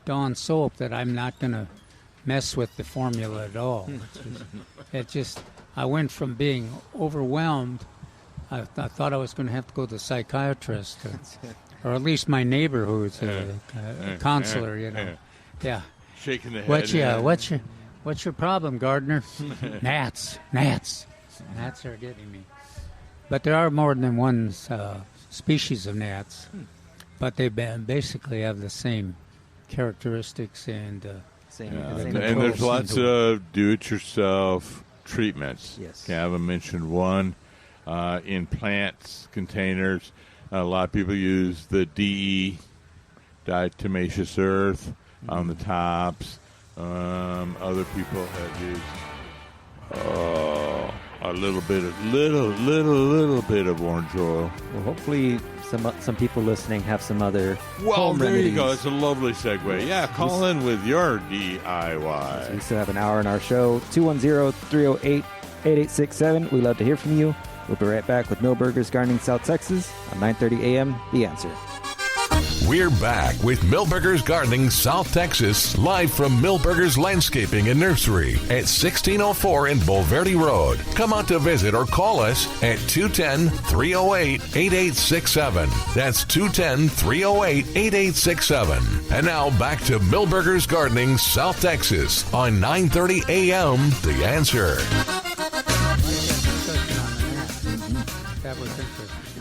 Speaker 3: Dawn soap that I'm not going to mess with the formula at all. I went from being overwhelmed. I thought I was going to have to go to the psychiatrist, or at least my neighbor who's a counselor, Yeah.
Speaker 4: Shaking the head.
Speaker 3: What's your problem, gardener? Gnats. Gnats are getting me. But there are more than one species of gnats, but they basically have the same characteristics and
Speaker 4: and there's lots of do-it-yourself treatments.
Speaker 2: Yes.
Speaker 4: Gavin mentioned one in plants containers. A lot of people use the DE, diatomaceous earth, on the tops. Other people have used a little bit of orange oil.
Speaker 2: Well, hopefully some people listening have some other
Speaker 4: Well,
Speaker 2: home
Speaker 4: there
Speaker 2: remedies.
Speaker 4: you go. It's a lovely segue. Yeah, call in with your DIY.
Speaker 2: So we still have an hour in our show. 210-308-8867. We love to hear from you. We'll be right back with Milberger's Gardening South Texas on 9:30 a.m. The Answer.
Speaker 1: We're back with Milberger's Gardening South Texas, live from Milberger's Landscaping and Nursery at 1604 in Bulverde Road. Come out to visit or call us at 210-308-8867. That's 210-308-8867. And now back to Milberger's Gardening South Texas on 930 AM The Answer.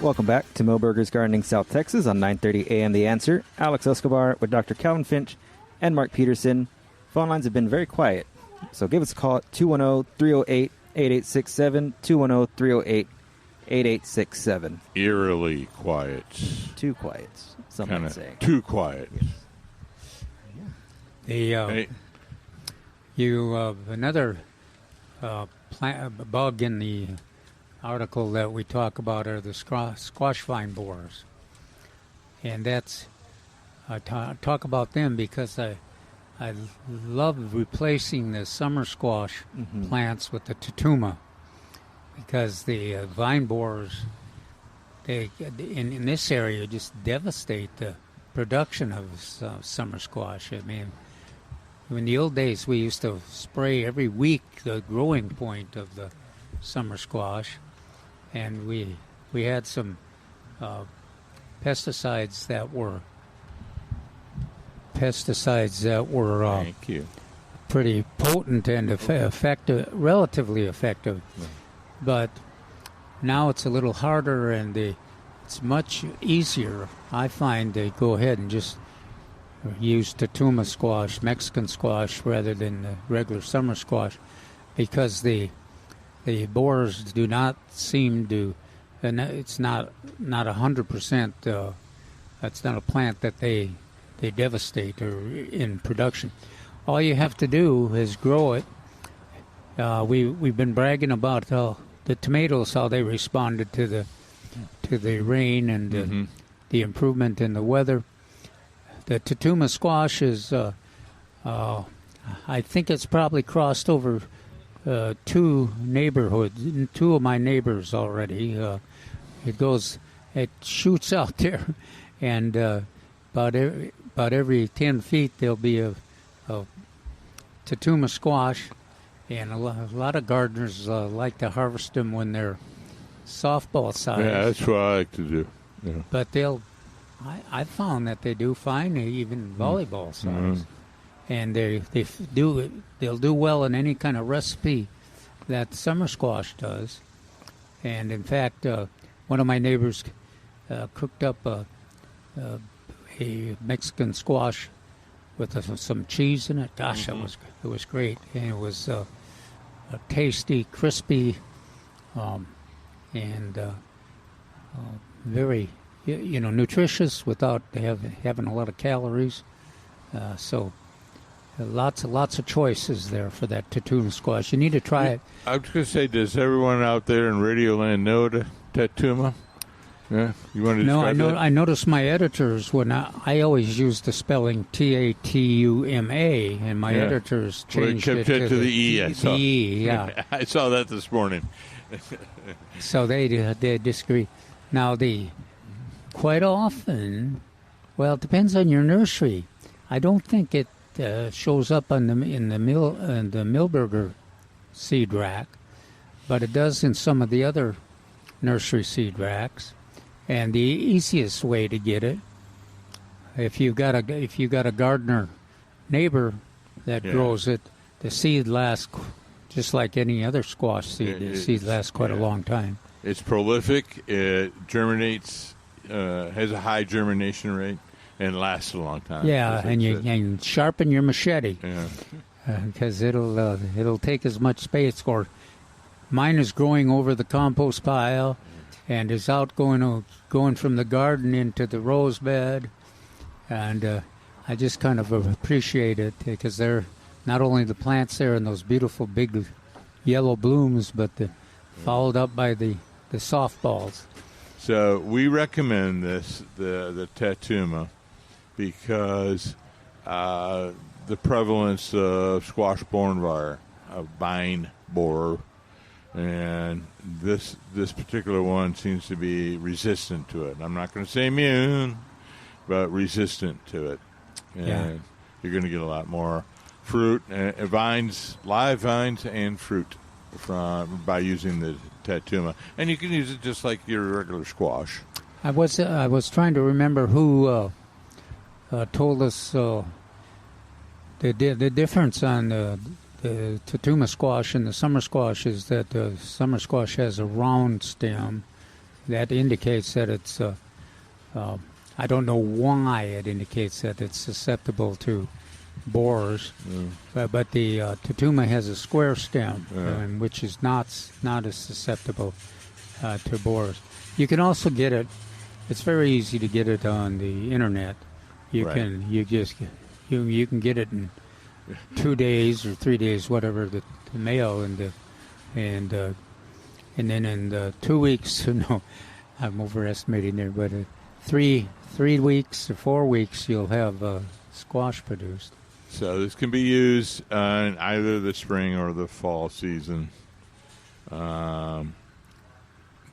Speaker 2: Welcome back to Milberger's Gardening South Texas on 930 AM The Answer. Alex Escobar with Dr. Calvin Finch and Mark Peterson. Phone lines have been very quiet, so give us a call at 210-308-8867, 210-308-8867.
Speaker 4: Eerily quiet.
Speaker 2: Too quiet, some might say.
Speaker 4: Too quiet.
Speaker 3: Another bug in the article that we talk about are the squash vine borers, and that's I talk about them because I love replacing the summer squash plants with the tatuma, because the vine borers, they in this area just devastate the production of summer squash. I mean, in the old days we used to spray every week the growing point of the summer squash, and we had some pesticides that were
Speaker 4: Thank you.
Speaker 3: pretty potent and effective, relatively effective. But now it's a little harder, and it's much easier, I find, to go ahead and just use tatuma squash, Mexican squash, rather than the regular summer squash, because the borers do not seem to, and it's not 100%. That's not a plant that they devastate or in production. All you have to do is grow it. We've been bragging about the tomatoes, how they responded to the rain and the improvement in the weather. The tatuma squash is, I think it's probably crossed over two of my neighbors already. It shoots out there, and about every 10 feet there'll be a tatuma squash, and a lot of gardeners like to harvest them when they're softball size.
Speaker 4: Yeah, that's what I like to do. Yeah.
Speaker 3: But I found that they do fine, even volleyball size. And they'll do well in any kind of recipe that summer squash does. And in fact, one of my neighbors cooked up a Mexican squash with some cheese in it. Gosh, it was great, and it was a tasty, crispy, and very nutritious without having a lot of calories. So. Lots of choices there for that tatuma squash. You need to try it.
Speaker 4: I was going to say, does everyone out there in Radio Land know the tatuma? Yeah, you want to describe that?
Speaker 3: I noticed my editors when I always used the spelling Tatuma, and my editors changed it to the
Speaker 4: E. I saw.
Speaker 3: E. Yeah,
Speaker 4: I saw that this morning.
Speaker 3: So they disagree. Now quite often, well, it depends on your nursery. I don't think it shows up in the Milberger seed rack, but it does in some of the other nursery seed racks. And the easiest way to get it, if you got a gardener neighbor that grows it, the seed lasts just like any other squash seed. The seed lasts quite a long time.
Speaker 4: It's prolific. It germinates, has a high germination rate. And lasts a long time.
Speaker 3: Yeah, and you sharpen your machete. Yeah, because it'll take as much space. Or mine is growing over the compost pile, and is going from the garden into the rose bed, and I just kind of appreciate it because they're not only the plants there and those beautiful big yellow blooms, but followed up by the softballs.
Speaker 4: So we recommend the tatuma, because the prevalence of squash-borne vine borer, and this particular one seems to be resistant to it. I'm not going to say immune, but resistant to it. And
Speaker 3: Yeah.
Speaker 4: you're going to get a lot more fruit, vines, live vines, and fruit by using the Tatuma. And you can use it just like your regular squash.
Speaker 3: I was trying to remember who told us the difference on the Tatuma squash and the summer squash is that the summer squash has a round stem. That indicates that it's I don't know why it indicates that it's susceptible to borers, but the Tatuma has a square stem, which is not as susceptible to borers. You can also get it. It's very easy to get it on the internet. You can get it in 2 days or 3 days, whatever the mail, and then in 2 weeks. No, I'm overestimating there, but 3 weeks or 4 weeks, you'll have squash produced.
Speaker 4: So this can be used in either the spring or the fall season.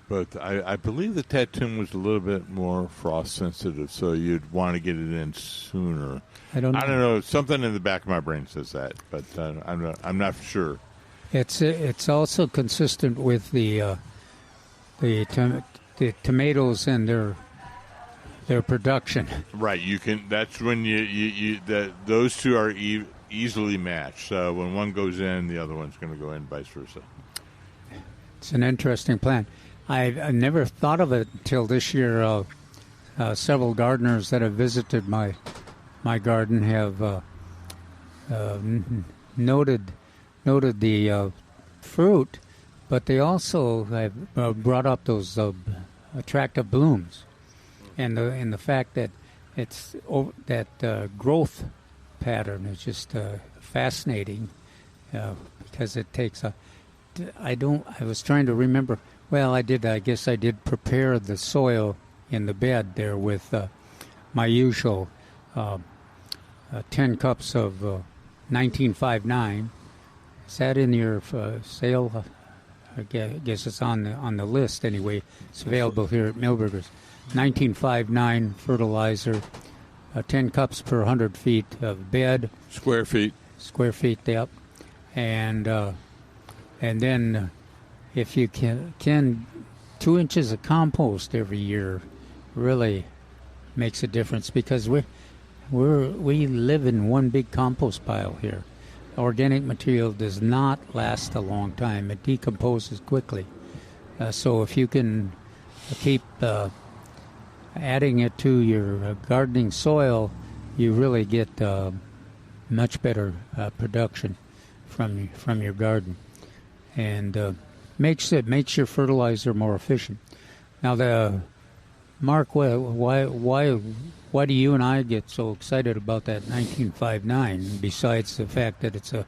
Speaker 4: But I believe the Tatuma was a little bit more frost sensitive, so you'd want to get it in sooner.
Speaker 3: I don't know.
Speaker 4: Something in the back of my brain says that, but I'm not sure.
Speaker 3: It's also consistent with the tomatoes and their production.
Speaker 4: Right, you can. That's when those two are easily matched. So when one goes in, the other one's going to go in, vice versa.
Speaker 3: It's an interesting plan. I never thought of it until this year. Several gardeners that have visited my garden have noted the fruit, but they also have brought up those attractive blooms, and the fact that it's that growth pattern is just fascinating because it takes a. I was trying to remember. Well, I guess I did prepare the soil in the bed there with my usual 10 cups of 1959. Is that in your sale? I guess it's on the list anyway. It's available here at Milberger's. 1959 fertilizer, 10 cups per 100 feet of bed.
Speaker 4: Square feet,
Speaker 3: yep. And then if you can 2 inches of compost every year really makes a difference, because we live in one big compost pile here. Organic material does not last a long time. It decomposes quickly. So if you can keep adding it to your gardening soil, you really get much better production from your garden, and makes your fertilizer more efficient. Now, Mark, why do you and I get so excited about that 1959? Besides the fact that it's a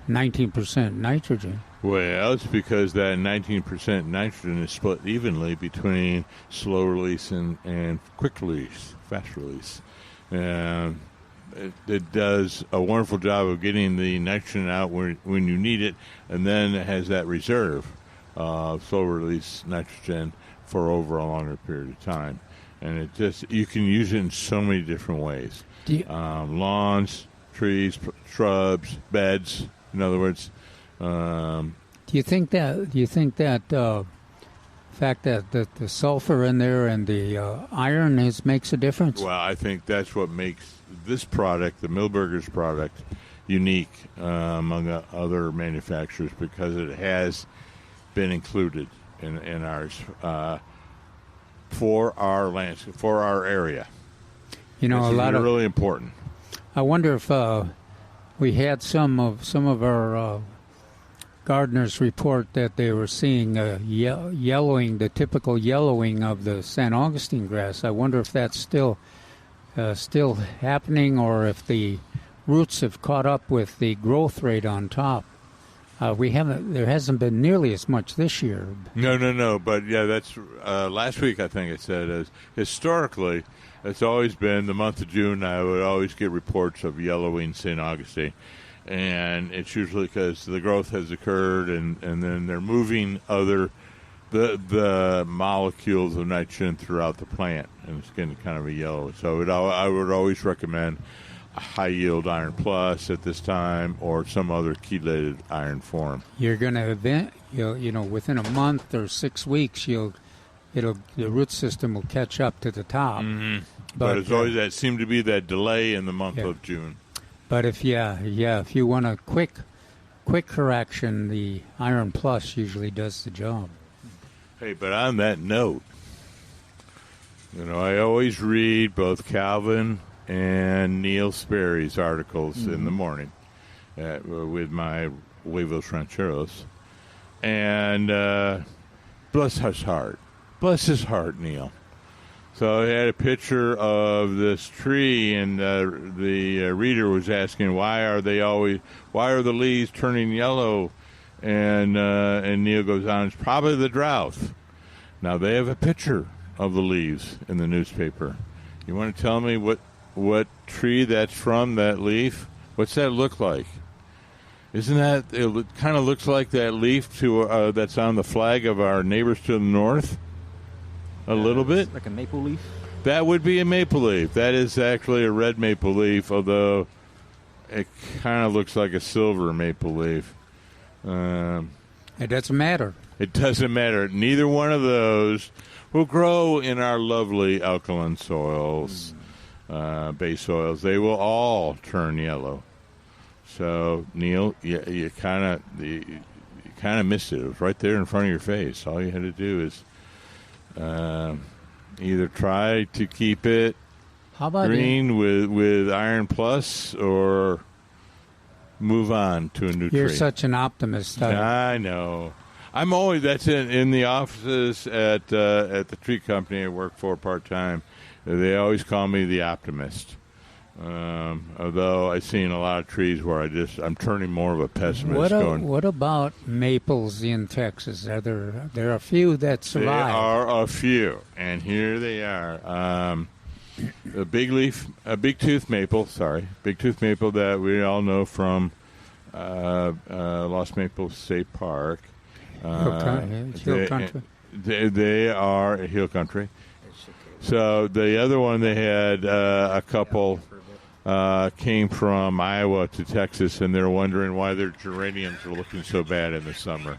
Speaker 3: 19% nitrogen.
Speaker 4: Well, it's because that 19% nitrogen is split evenly between slow release and quick release, fast release. And it does a wonderful job of getting the nitrogen out when you need it, and then it has that reserve slow release nitrogen for over a longer period of time. And you can use it in so many different ways. Lawns, trees, shrubs, beds, in other words.
Speaker 3: Do you think that fact that the sulfur in there and the iron makes a difference?
Speaker 4: Well, I think that's what makes this product, the Milberger's product, unique among other manufacturers, because it has been included in ours for our landscape, for our area.
Speaker 3: You know,
Speaker 4: this is really important.
Speaker 3: I wonder if we had some of our gardeners report that they were seeing yellowing, the typical yellowing of the San Augustine grass. I wonder if that's still happening, or if the roots have caught up with the growth rate on top. There hasn't been nearly as much this year.
Speaker 4: No. But yeah, that's last week. I think it said historically, it's always been the month of June. I would always get reports of yellowing St. Augustine, and it's usually because the growth has occurred, and then they're moving other the molecules of nitrogen throughout the plant, and it's getting kind of a yellow. So I would always recommend a high-yield Iron Plus at this time, or some other chelated iron form.
Speaker 3: You're going to within a month or 6 weeks, the root system will catch up to the top.
Speaker 4: Mm-hmm. But it's always that seemed to be that delay in the month of June.
Speaker 3: But if you want a quick correction, the Iron Plus usually does the job.
Speaker 4: Hey, but on that note, I always read both Calvin and Neil Sperry's articles in the morning with my Huevos Rancheros. And bless his heart. Bless his heart, Neil. So he had a picture of this tree, and the reader was asking, why are the leaves turning yellow? And Neil goes on, it's probably the drought. Now, they have a picture of the leaves in the newspaper. You want to tell me what tree that's from, that leaf? What's that look like? Isn't that, it kind of looks like that leaf that's on the flag of our neighbors to the north? A little bit?
Speaker 2: Like a maple leaf?
Speaker 4: That would be a maple leaf. That is actually a red maple leaf, although it kind of looks like a silver maple leaf.
Speaker 3: It doesn't matter.
Speaker 4: It doesn't matter. Neither one of those will grow in our lovely alkaline soils, base soils. They will all turn yellow. So, Neil, you kind of missed it. It was right there in front of your face. All you had to do is either try to keep it green with Iron Plus, or move on to a new tree.
Speaker 3: You're such an optimist.
Speaker 4: I know. I'm always, that's in the offices at the tree company I work for part-time. They always call me the optimist. Although I've seen a lot of trees where I'm turning more of a pessimist.
Speaker 3: What about maples in Texas? Are there are a few that survive?
Speaker 4: There are a few, and here they are. A big tooth maple that we all know from Lost Maple State Park.
Speaker 3: Hill country.
Speaker 4: They are hill country. So the other one they had a couple came from Iowa to Texas, and they're wondering why their geraniums are looking so bad in the summer.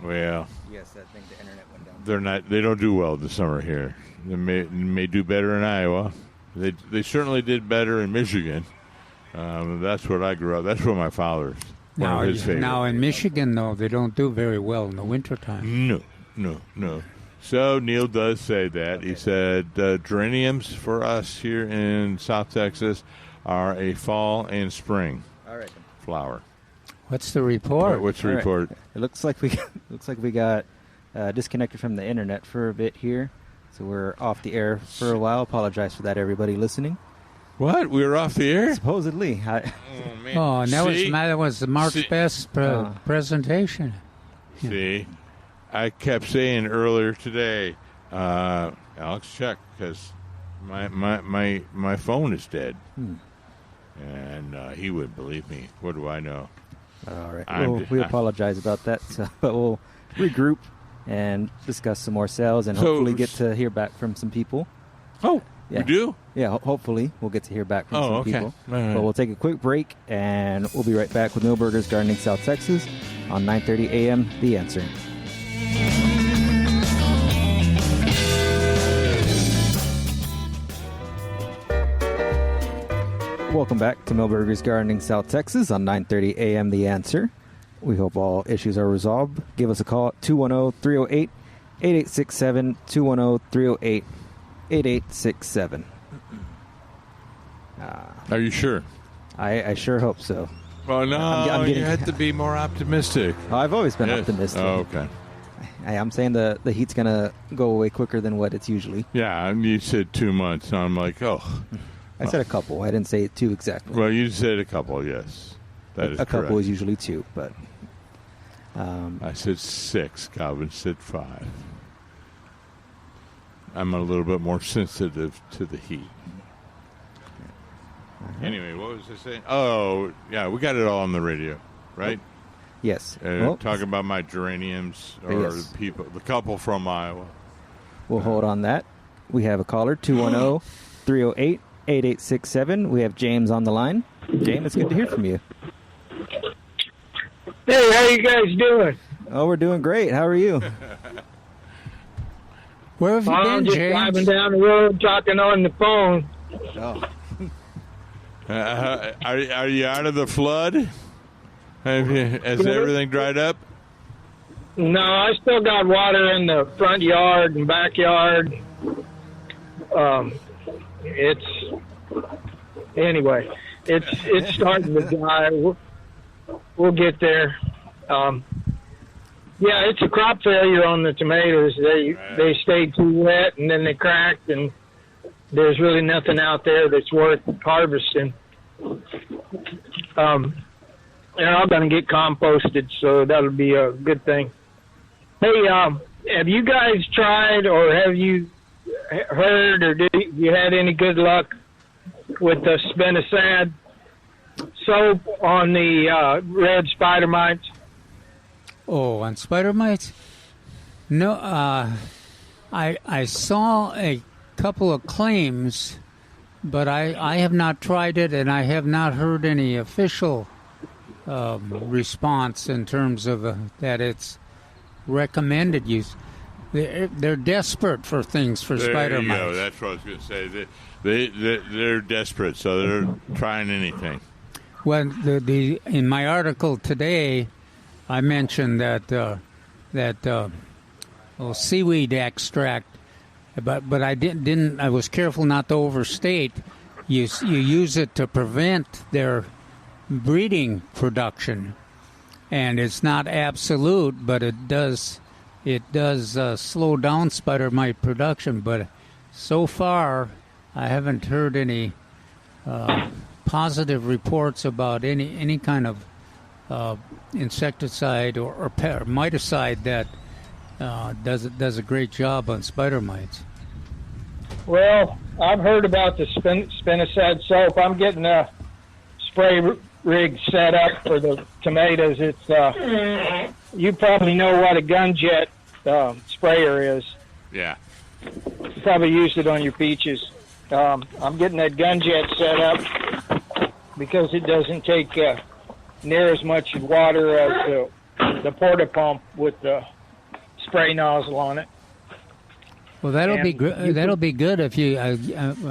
Speaker 4: Well,
Speaker 2: yes, I think the internet went down.
Speaker 4: they're not. They don't do well in the summer here. They may do better in Iowa. They certainly did better in Michigan. That's where I grew up. That's where my father's.
Speaker 3: Now in Michigan, though, they don't do very well in the wintertime.
Speaker 4: No. So Neil does say that. He said geraniums for us here in South Texas are a fall and spring flower.
Speaker 3: What's the report?
Speaker 4: What's the report?
Speaker 2: Right. It looks like we got disconnected from the internet for a bit here, so we're off the air for a while. Apologize for that, everybody listening.
Speaker 4: What? We were off the air?
Speaker 2: Supposedly.
Speaker 4: Oh, man.
Speaker 3: Oh, and that was Mark's best presentation.
Speaker 4: See, I kept saying earlier today, Alex, check, because my phone is dead. And he wouldn't believe me. What do I know?
Speaker 2: All right. We apologize about that, but we'll regroup and discuss some more sales and hopefully get to hear back from some people.
Speaker 4: Oh,
Speaker 2: yeah.
Speaker 4: We do?
Speaker 2: Yeah, hopefully we'll get to hear back from some people.
Speaker 4: Right.
Speaker 2: But we'll take a quick break, and we'll be right back with Milberger's Gardening South Texas on 9:30 a.m. The Answer. Welcome back to Milberger's Gardening South Texas on 9:30 a.m. The Answer. We hope all issues are resolved. Give us a call at 210-308-8867, 210-308-8867.
Speaker 4: Are you sure?
Speaker 2: I sure hope so.
Speaker 4: Well, no, you have to be more optimistic.
Speaker 2: I've always been optimistic.
Speaker 4: Oh, okay.
Speaker 2: I'm saying the heat's going to go away quicker than what it's usually.
Speaker 4: Yeah, you said 2 months, and I'm like, oh.
Speaker 2: I said a couple. I didn't say 2 exactly.
Speaker 4: Well, you said a couple, yes. That is
Speaker 2: a couple
Speaker 4: correct.
Speaker 2: is usually 2, but...
Speaker 4: I said 6. Calvin said 5. I'm a little bit more sensitive to the heat. Anyway, what was I saying? Oh, yeah, we got it all on the radio, right?
Speaker 2: Yes.
Speaker 4: Talking about my geraniums or the couple from Iowa.
Speaker 2: We'll hold on that. We have a caller, 210-308-8867. We have James on the line. James, it's good to hear from you.
Speaker 5: Hey, how you guys doing?
Speaker 2: Oh, we're doing great. How are you?
Speaker 3: Where have you been,
Speaker 5: I'm just
Speaker 3: James?
Speaker 5: driving down the road talking on the phone.
Speaker 2: Oh.
Speaker 4: Are you out of the flood? Has everything dried up?
Speaker 5: No, I still got water in the front yard and backyard. It's starting to dry. We'll get there. Yeah, it's a crop failure on the tomatoes. They stayed too wet and then they cracked, and there's really nothing out there that's worth harvesting. They're all going to get composted, so that'll be a good thing. Hey, have you guys tried, or have you heard, or you had any good luck with the spinosad soap on the red spider mites?
Speaker 3: Oh, on spider mites? No, I saw a couple of claims, but I have not tried it, and I have not heard any official response in terms of that it's recommended use. They're desperate for things for spider mites.
Speaker 4: There you go. That's what I was going to say. They're desperate, so they're trying anything.
Speaker 3: Well, in my article today, I mentioned that seaweed extract, but I didn't. I was careful not to overstate. You use it to prevent their breeding production, and it's not absolute, but it does slow down spider mite production. But so far, I haven't heard any positive reports about any kind of insecticide or miticide that does a great job on spider mites.
Speaker 5: Well, I've heard about the spinosad soap. I'm getting a spray rig set up for the tomatoes. It's you probably know what a gun jet sprayer is.
Speaker 4: Yeah.
Speaker 5: You probably used it on your peaches. I'm getting that gun jet set up because it doesn't take near as much water as the porta pump with the spray nozzle on it.
Speaker 3: Well, that'll be good if you. I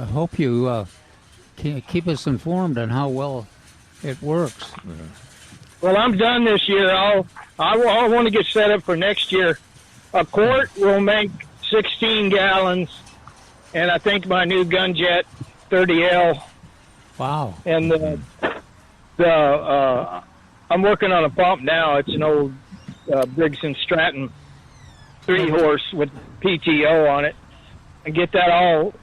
Speaker 3: hope you keep us informed on how well it works.
Speaker 4: Yeah.
Speaker 5: Well, I'm done this year. I want to get set up for next year. A quart will make 16 gallons, and I think my new gun jet 30L.
Speaker 3: Wow.
Speaker 5: And I'm working on a pump now. It's an old Briggs & Stratton 3-horse with PTO on it, and get that all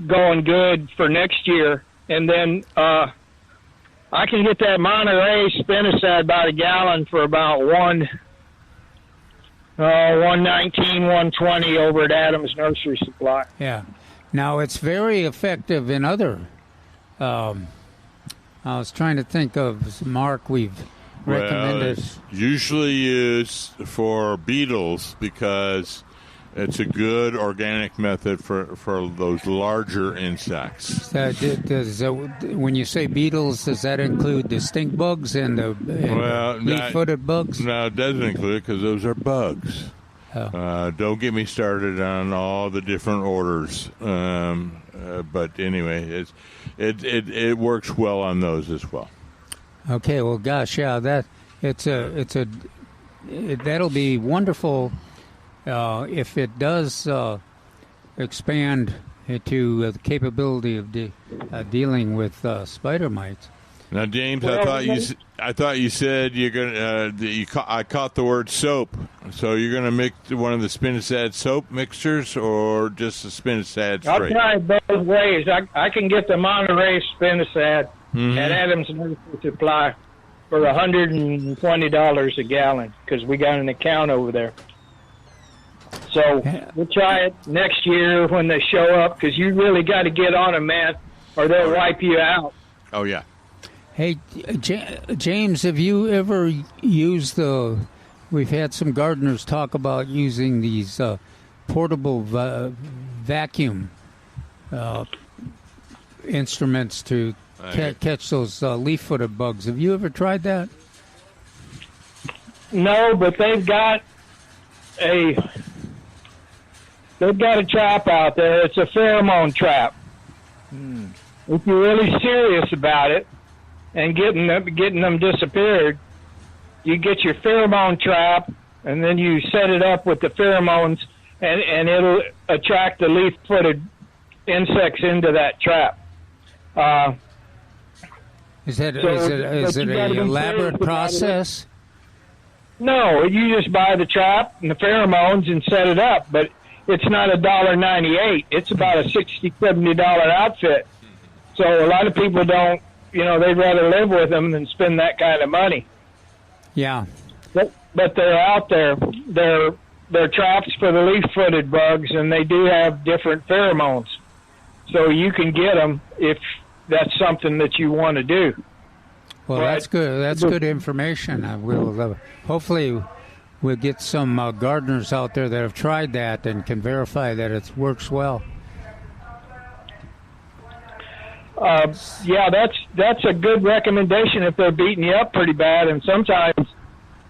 Speaker 5: going good for next year. And then I can get that Monterey spinosad by the gallon for about $119, $120 over at Adams Nursery Supply.
Speaker 3: Yeah. Now, it's very effective in other... I was trying to think of, Mark, we've recommended...
Speaker 4: It's usually used for beetles because it's a good organic method for those larger insects.
Speaker 3: When you say beetles, does that include the stink bugs and the leaf-footed bugs?
Speaker 4: No, it doesn't include it because those are bugs. Oh. Don't get me started on all the different orders. But anyway, it works well on those as well.
Speaker 3: Okay, well, gosh, yeah, that'll be wonderful if it does expand into the capability of dealing with spider mites.
Speaker 4: Now, James, I thought you said you're gonna. I caught the word soap. So you're gonna mix one of the spinosad soap mixtures, or just the spinosad spray?
Speaker 5: I'll try it both ways. I can get the Monterey spinosad at Adams Nursery Supply for $120 a gallon because we got an account over there. So we'll try it next year when they show up because you really got to get on them, man, or they'll wipe you out.
Speaker 4: Oh yeah.
Speaker 3: Hey, James, have you ever used the? We've had some gardeners talk about using these portable vacuum instruments to catch those leaf-footed bugs. Have you ever tried that?
Speaker 5: No, but they've got a trap out there. It's a pheromone trap. If you're really serious about it and getting them disappeared, you get your pheromone trap, and then you set it up with the pheromones, and it'll attract the leaf-footed insects into that trap.
Speaker 3: Is it an elaborate process?
Speaker 5: No, you just buy the trap and the pheromones and set it up, but it's not $1.98. It's about a $60-$70 outfit. So a lot of people don't, they'd rather live with them than spend that kind of money.
Speaker 3: Yeah.
Speaker 5: But they're out there. They're traps for the leaf-footed bugs, and they do have different pheromones. So you can get them if that's something that you want to do.
Speaker 3: Well, that's good. That's good information. Hopefully we'll get some gardeners out there that have tried that and can verify that it works well.
Speaker 5: Yeah, that's a good recommendation if they're beating you up pretty bad, and sometimes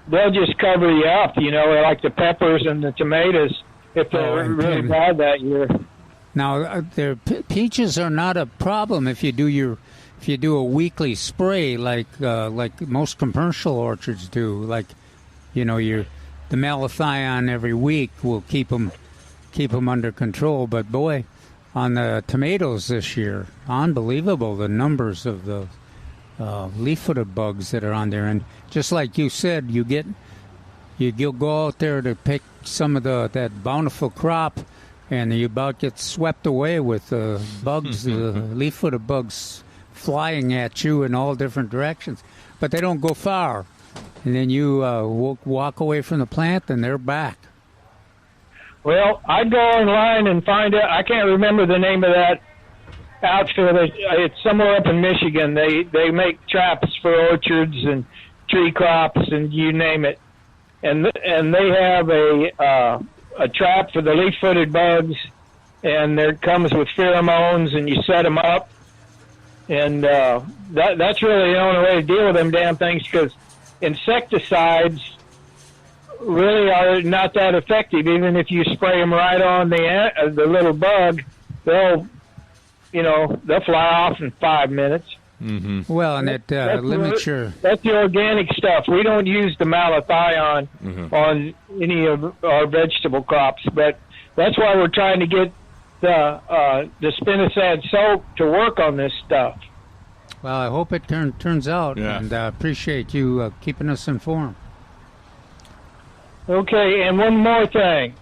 Speaker 5: they'll just cover you up, like the peppers and the tomatoes if they're really bad that year.
Speaker 3: Now, peaches are not a problem if you do a weekly spray like most commercial orchards do. Like, the malathion every week will keep them under control. But boy, on the tomatoes this year, unbelievable the numbers of the leaf-footed bugs that are on there. And just like you said, you'll go out there to pick some of that bountiful crop, and you about get swept away with bugs, leaf-footed bugs flying at you in all different directions. But they don't go far. And then you walk away from the plant, and they're back.
Speaker 5: Well, I go online and find it. I can't remember the name of that outfit. It's somewhere up in Michigan. They make traps for orchards and tree crops and you name it. And they have a trap for the leaf-footed bugs, and there comes with pheromones, and you set them up. And that's really the only way to deal with them damn things, because insecticides really are not that effective. Even if you spray them right on the little bug, they'll fly off in 5 minutes.
Speaker 4: Mm-hmm.
Speaker 3: Well, and it limits your...
Speaker 5: That's the organic stuff. We don't use the malathion on any of our vegetable crops, but that's why we're trying to get the spinosad soap to work on this stuff.
Speaker 3: Well, I hope it turns out, and I appreciate you keeping us informed.
Speaker 5: Okay, and one more thing.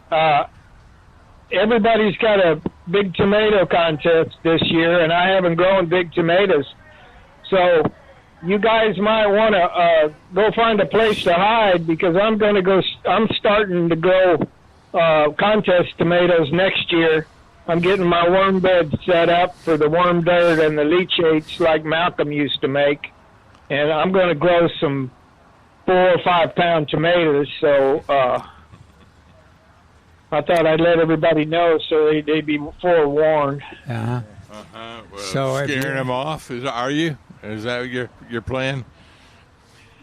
Speaker 5: Everybody's got a big tomato contest this year, and I haven't grown big tomatoes. So you guys might want to go find a place to hide, because I'm starting to grow contest tomatoes next year. I'm getting my worm bed set up for the worm dirt and the leachates like Malcolm used to make. And I'm going to grow some 4 or 5 pound tomatoes. So I thought I'd let everybody know so they'd be forewarned.
Speaker 3: Uh-huh.
Speaker 4: Well,
Speaker 3: so
Speaker 4: scaring them off? Are you? Is that your plan?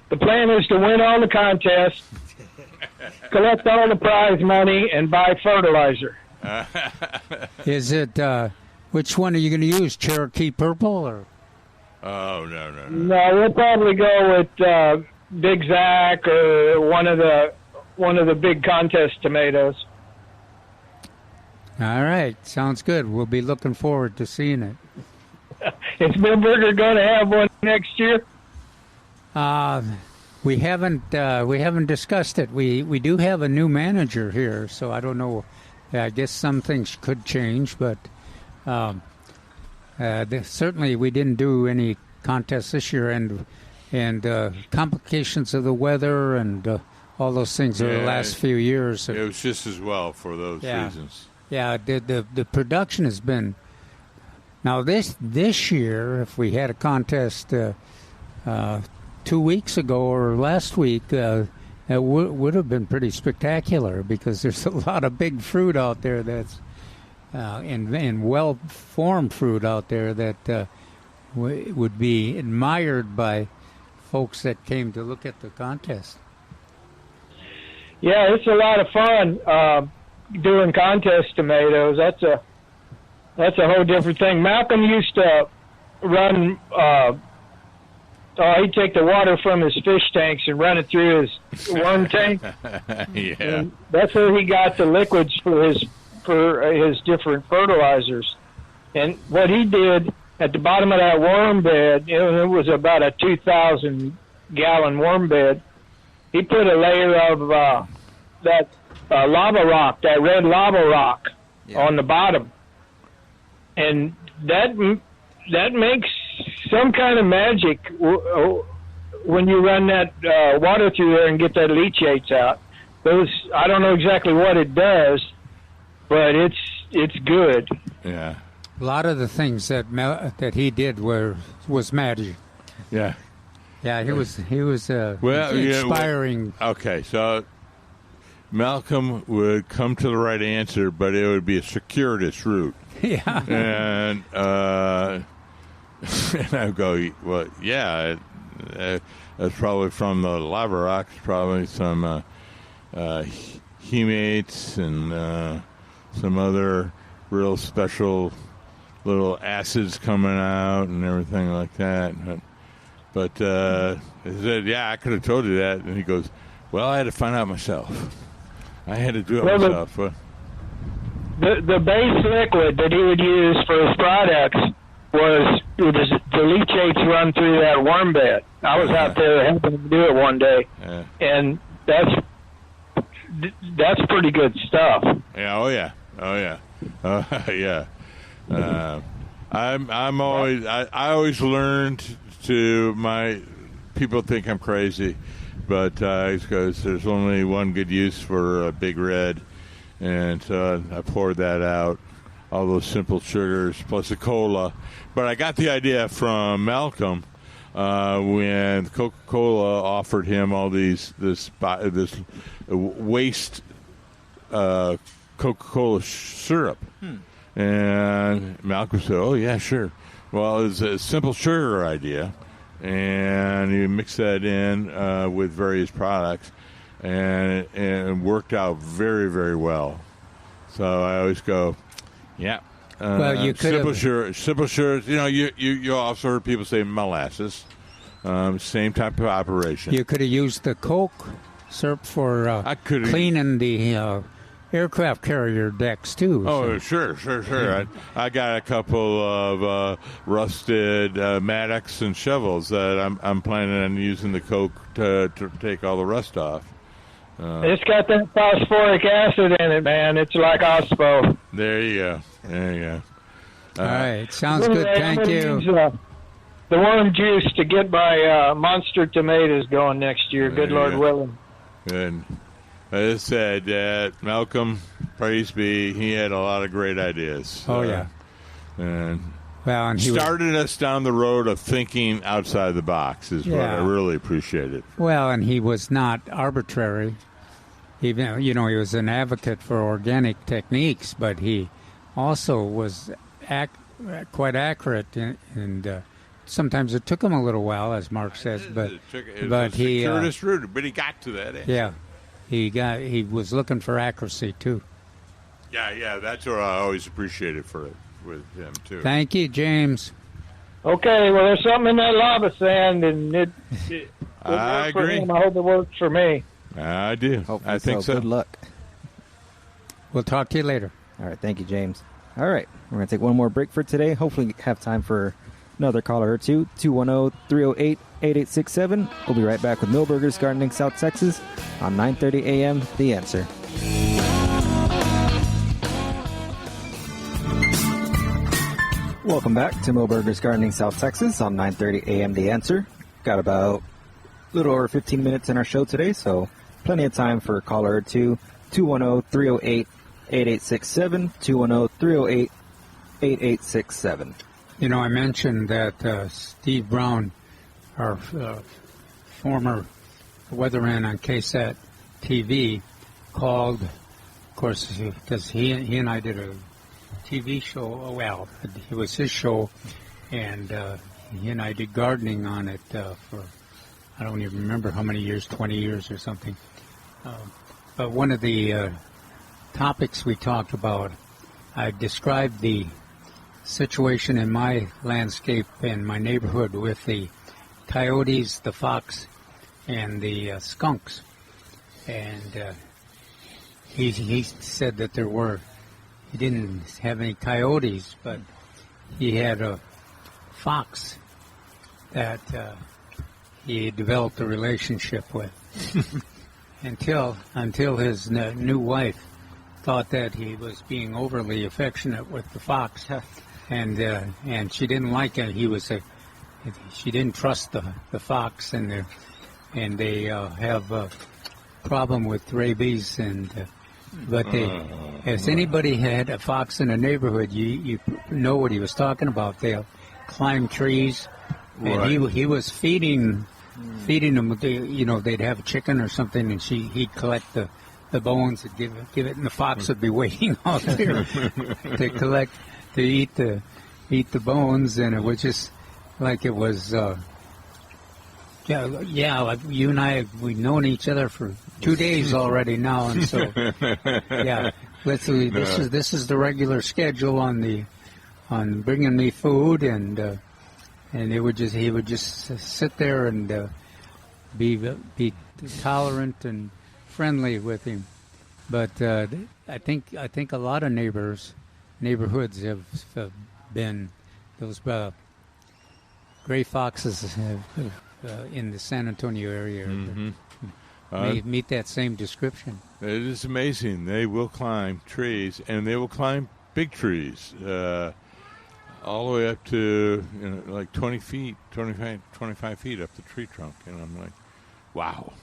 Speaker 5: The plan is to win all the contests, collect all the prize money, and buy fertilizer.
Speaker 3: Is it, which one are you going to use, Cherokee Purple? Or?
Speaker 4: Oh, no.
Speaker 5: No, we'll probably go with Big Zack or one of the big contest tomatoes.
Speaker 3: All right, sounds good. We'll be looking forward to seeing it.
Speaker 5: Is Milberger going to have one next year?
Speaker 3: We haven't discussed it. We do have a new manager here, so I don't know. I guess some things could change, but certainly we didn't do any contests this year, and complications of the weather and all those things over the last few years.
Speaker 4: It was just as well for those reasons.
Speaker 3: Yeah, the production has been. Now this year, if we had a contest 2 weeks ago or last week, it would have been pretty spectacular because there's a lot of big fruit out there that's and well-formed fruit out there that would be admired by folks that came to look at the contest.
Speaker 5: Yeah, it's a lot of fun doing contest tomatoes. That's a whole different thing. Malcolm used to run. He'd take the water from his fish tanks and run it through his worm tank.
Speaker 4: Yeah,
Speaker 5: and that's where he got the liquids for his different fertilizers. And what he did at the bottom of that worm bed, it was about a 2,000-gallon worm bed. He put a layer of that lava rock, that red lava rock, on the bottom, and that makes some kind of magic when you run that water through there and get that leachates out. I don't know exactly what it does, but it's good.
Speaker 4: Yeah.
Speaker 3: A lot of the things that he did was magic.
Speaker 4: Yeah.
Speaker 3: Yeah, he was inspiring.
Speaker 4: Okay, so Malcolm would come to the right answer, but it would be a circuitous route.
Speaker 3: Yeah.
Speaker 4: And and I go, well, yeah, that's probably from the lava rocks, probably some hemates and some other real special little acids coming out and everything like that. But he said, yeah, I could have told you that. And he goes, well, I had to find out myself. I had to do it myself.
Speaker 5: The base liquid that he would use for his products was the leachates run through that worm bed. I was out there helping him do it one day, and that's pretty good stuff.
Speaker 4: Yeah. Oh yeah. Yeah. I'm always I always learned to people think I'm crazy, but because there's only one good use for a Big Red, and so I poured that out, all those simple sugars plus a cola. But I got the idea from Malcolm when Coca-Cola offered him all this waste Coca-Cola syrup. And Malcolm said, oh, yeah, sure. Well, it's a simple sugar idea, and you mix that in with various products, and it worked out very, very well. So I always go, yeah.
Speaker 3: Well, you could
Speaker 4: simple sugar. You know, you also heard people say molasses. Same type of operation.
Speaker 3: You could have used the Coke syrup for cleaning the aircraft carrier decks too.
Speaker 4: Oh, so. Sure. I got a couple of rusted mattocks and shovels that I'm planning on using the Coke to take all the rust off.
Speaker 5: It's got that phosphoric acid in it, man. It's like Ospo.
Speaker 4: There you go.
Speaker 3: All right, sounds good. Thank you.
Speaker 5: Use, the worm juice to get my monster tomatoes going next year. Good Lord willing.
Speaker 4: Good. As I said, Malcolm, praise be, he had a lot of great ideas.
Speaker 3: Oh, yeah.
Speaker 4: And
Speaker 3: he
Speaker 4: started us down the road of thinking outside the box is what I really appreciated.
Speaker 3: Well, and he was not arbitrary. Even, he was an advocate for organic techniques, but he also was quite accurate, and sometimes it took him a little while, as Mark says. But he
Speaker 4: got to that answer.
Speaker 3: Yeah. He was looking for accuracy too.
Speaker 4: Yeah, that's what I always appreciated with him too.
Speaker 3: Thank you, James.
Speaker 5: Okay, well, there's something in that lava sand, and it
Speaker 4: I agree.
Speaker 5: I hope it works for me.
Speaker 4: I do.
Speaker 2: Hopefully
Speaker 4: I think so.
Speaker 2: Good luck.
Speaker 3: We'll talk to you later.
Speaker 2: All right, thank you, James. All right, we're going to take one more break for today. Hopefully have time for another caller or two. 210-308-8867. We'll be right back with Milberger's Gardening South Texas on 9:30 a.m. The Answer. Welcome back to Milberger's Gardening South Texas on 9:30 a.m. The Answer. Got about a little over 15 minutes in our show today, so plenty of time for a caller or two. 210-308-8867. 210-308-8867.
Speaker 3: I mentioned that Steve Brown our former weatherman on KSAT TV called, of course, because he and I did a TV show. Well, it was his show, and he and I did gardening on it for, I don't even remember how many years, 20 years or something. But one of the topics we talked about, I described the situation in my landscape in my neighborhood with the coyotes, the fox, and the skunks. And he said that he didn't have any coyotes, but he had a fox that he developed a relationship with until his new wife thought that he was being overly affectionate with the fox, and she didn't like it. She didn't trust the fox, and they have a problem with rabies, but as anybody had a fox in a neighborhood, you know what he was talking about. They'll climb trees, and
Speaker 4: Right.
Speaker 3: he was feeding them. They'd have a chicken or something, and he'd collect the bones and give it, and the fox would be waiting out there to eat the bones, and it was just like it was. Like you and I, we've known each other for 2 days already now, and so this is the regular schedule on bringing me food, and he would just sit there and be tolerant and friendly with him. But I think a lot of neighborhoods have been those gray foxes in the San Antonio area. Meet that same description.
Speaker 4: It is amazing. They will climb trees, and they will climb big trees, all the way up to like 20 feet, 25 feet up the tree trunk. And I'm like, wow.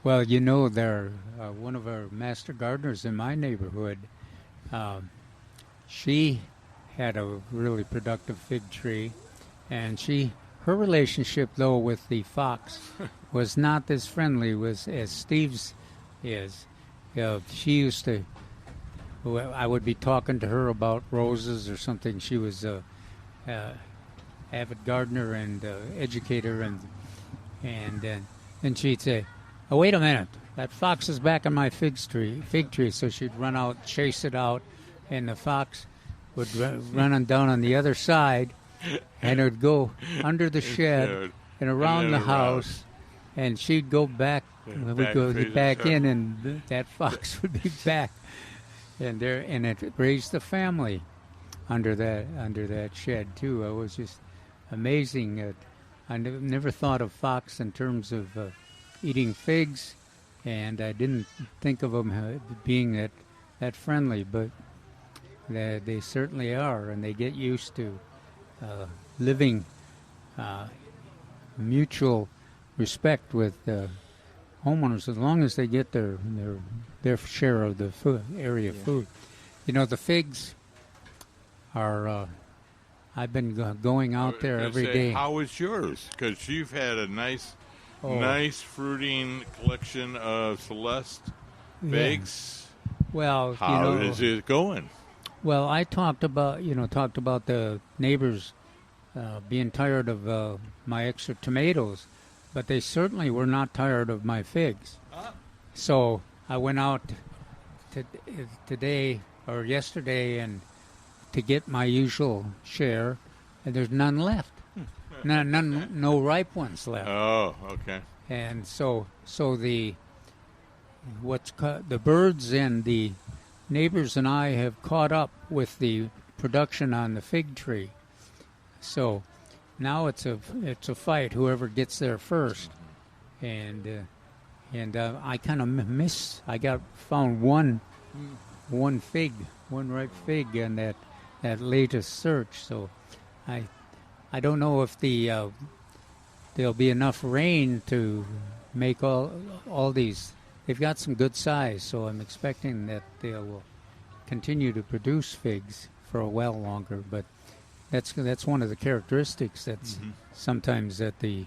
Speaker 3: Well, they're one of our master gardeners in my neighborhood. She had a really productive fig tree, and her relationship, though, with the fox was not as friendly as Steve's is. She used to, I would be talking to her about roses or something. She was a avid gardener and educator, and then she'd say, "Oh, wait a minute, that fox is back on my fig tree." So she'd run out, chase it out, and the fox would run down on the other side, and it would go under the shed and around the house, and she'd go back. We'd go back in, and that fox would be back, and it raised the family under that shed too. It was just amazing. I never thought of fox in terms of eating figs, and I didn't think of them being that friendly, but they certainly are, and they get used to living mutual respect with homeowners as long as they get their share of the area of food. The figs are. I've been going out there every day.
Speaker 4: How is yours? Because you've had a nice fruiting collection of Celeste figs.
Speaker 3: Well,
Speaker 4: how is it going?
Speaker 3: Well, I talked about the neighbors being tired of my extra tomatoes, but they certainly were not tired of my figs. So I went out today or yesterday and to get my usual share, and there's none left. No ripe ones left.
Speaker 4: Oh, okay.
Speaker 3: And so the birds and the neighbors and I have caught up with the production on the fig tree. So now it's a fight, whoever gets there first. And I kind of found one ripe fig in that latest search. So I don't know if there'll be enough rain to make all these. They've got some good size, so I'm expecting that they will continue to produce figs for a while longer. But that's one of the characteristics that's sometimes that the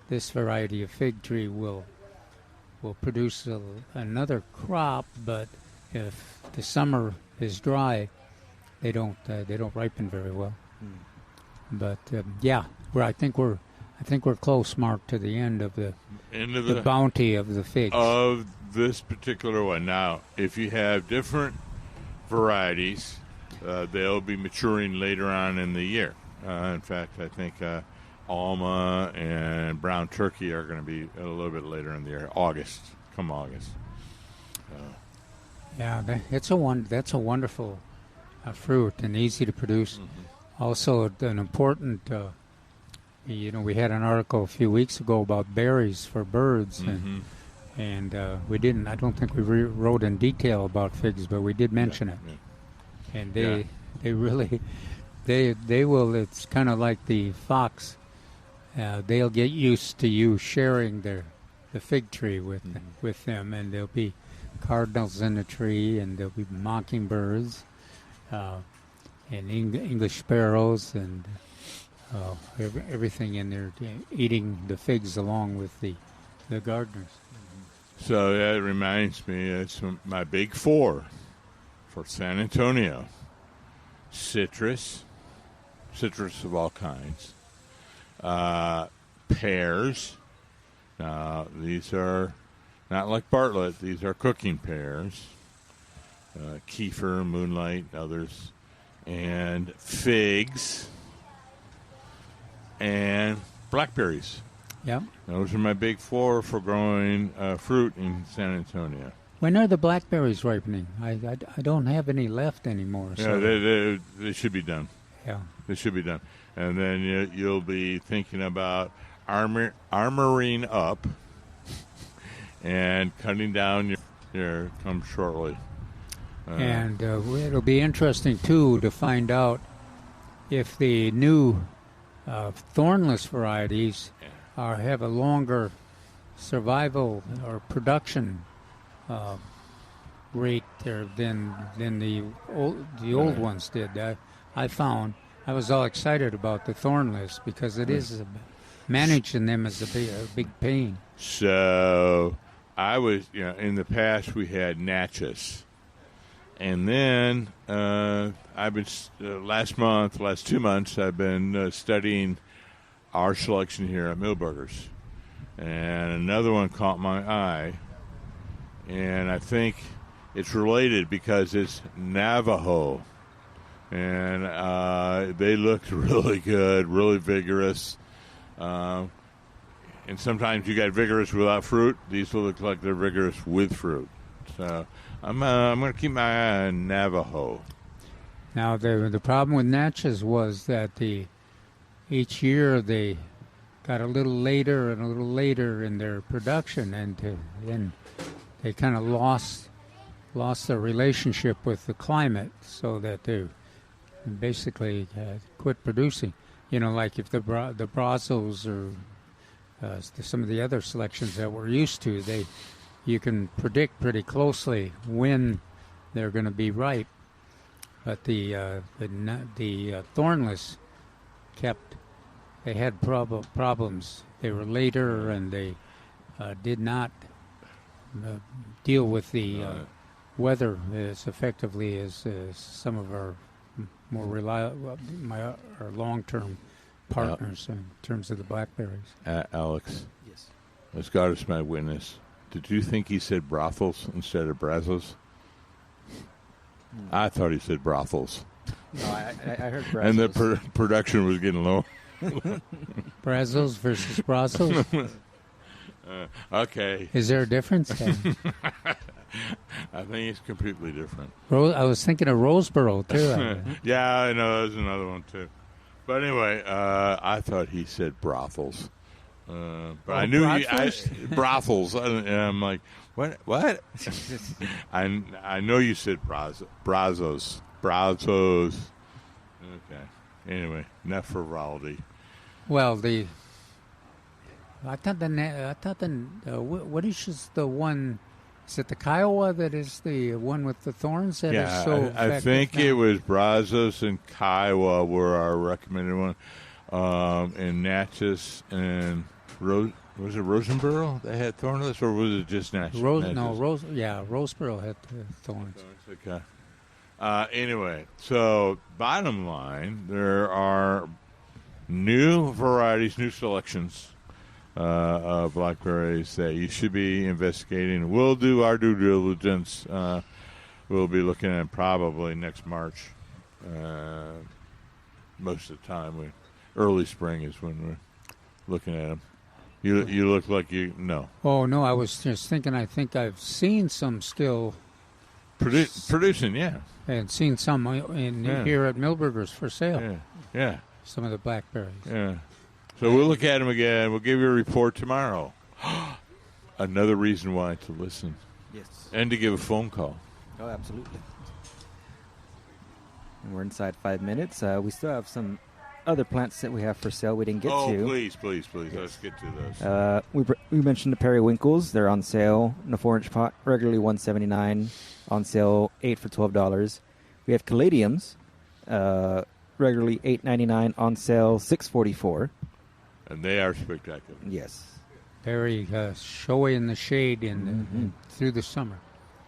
Speaker 3: this variety of fig tree will produce another crop, but if the summer is dry, they don't ripen very well. But I think we're close, Mark, to the end of the bounty of the figs
Speaker 4: of this particular one. Now, if you have different varieties, they'll be maturing later on in the year. In fact, I think Alma and Brown Turkey are going to be a little bit later in the year, come August.
Speaker 3: That's a wonderful fruit and easy to produce. Also, an important, we had an article a few weeks ago about berries for birds, and we didn't. I don't think we wrote in detail about figs, but we did mention it. And they really, they will. It's kind of like the fox. They'll get used to you sharing the fig tree with them, and there'll be cardinals in the tree, and there'll be mockingbirds, and English sparrows, and everything in there eating the figs along with the gardeners.
Speaker 4: So that reminds me, it's my big four for San Antonio: citrus of all kinds, pears. Now, these are not like Bartlett. These are cooking pears. Kefir, moonlight, others. And figs. And blackberries.
Speaker 3: Yep.
Speaker 4: Those are my big four for growing fruit in San Antonio.
Speaker 3: When are the blackberries ripening? I don't have any left anymore. So.
Speaker 4: Yeah, they should be done.
Speaker 3: Yeah.
Speaker 4: They should be done. And then you'll be thinking about armoring up and cutting down your come shortly.
Speaker 3: And it'll be interesting, too, to find out if the new thornless varieties have a longer survival or production rate there than the old ones did. I found I was all excited about the thornless because it is managing them is a big pain.
Speaker 4: So I was, in the past we had Natchez. And then I've been, last 2 months, I've been studying our selection here at Milberger's. And another one caught my eye. And I think it's related because it's Navajo. And they looked really good, really vigorous. And sometimes you got vigorous without fruit. These will look like they're vigorous with fruit. So I'm going to keep my eye on Navajo.
Speaker 3: Now, the problem with Natchez was that each year they got a little later and a little later in their production, and they kind of lost their relationship with the climate, so that they basically quit producing. Like if the Brazos or some of the other selections that we're used to, you can predict pretty closely when they're going to be ripe. But the thornless they had problems. They were later, and they did not deal with the weather as effectively as some of our more reliable, our long-term partners in terms of the blackberries.
Speaker 4: Alex.
Speaker 2: Yes.
Speaker 4: As God is my witness, did you think he said brothels instead of Brazos? I thought he said brothels.
Speaker 2: No, I heard Brazos.
Speaker 4: And the production was getting low.
Speaker 3: Brazos versus Brazos?
Speaker 4: Okay.
Speaker 3: Is there a difference?
Speaker 4: I think it's completely different.
Speaker 3: I was thinking of Roseboro, too.
Speaker 4: Yeah, I know. There's another one, too. But anyway, I thought he said brothels. But I knew brothels. And I'm like, what? I know you said Brazos. Okay. Anyway, enough frivolity.
Speaker 3: Well, what is the one? Is it the Kiowa that is the one with the thorns that is so effective?
Speaker 4: I think it was Brazos and Kiowa were our recommended one, and Natchez and Was it Rosenboro that had thornless, or was it just natural?
Speaker 3: Roseboro had thorns.
Speaker 4: Okay. Anyway, so bottom line, there are new varieties, new selections of blackberries that you should be investigating. We'll do our due diligence. We'll be looking at probably next March. Most of the time, early spring is when we're looking at them. You look like you know.
Speaker 3: Oh no, I was just thinking. I think I've seen some still
Speaker 4: producing, yeah,
Speaker 3: and seen some here at Milberger's for sale.
Speaker 4: Yeah.
Speaker 3: Some of the blackberries.
Speaker 4: Yeah. So we'll look at them again. We'll give you a report tomorrow. Another reason why to listen.
Speaker 2: Yes.
Speaker 4: And to give a phone call.
Speaker 2: Oh, absolutely. And we're inside 5 minutes. We still have some other plants that we have for sale we didn't get to.
Speaker 4: Oh, please. Yes. Let's get to those.
Speaker 2: We mentioned the periwinkles. They're on sale in a 4-inch pot, regularly $179. On sale, 8 for $12. We have caladiums, regularly $8.99. On sale, $6.44.
Speaker 4: And they are spectacular.
Speaker 2: Yes.
Speaker 3: Very showy in the shade through the summer.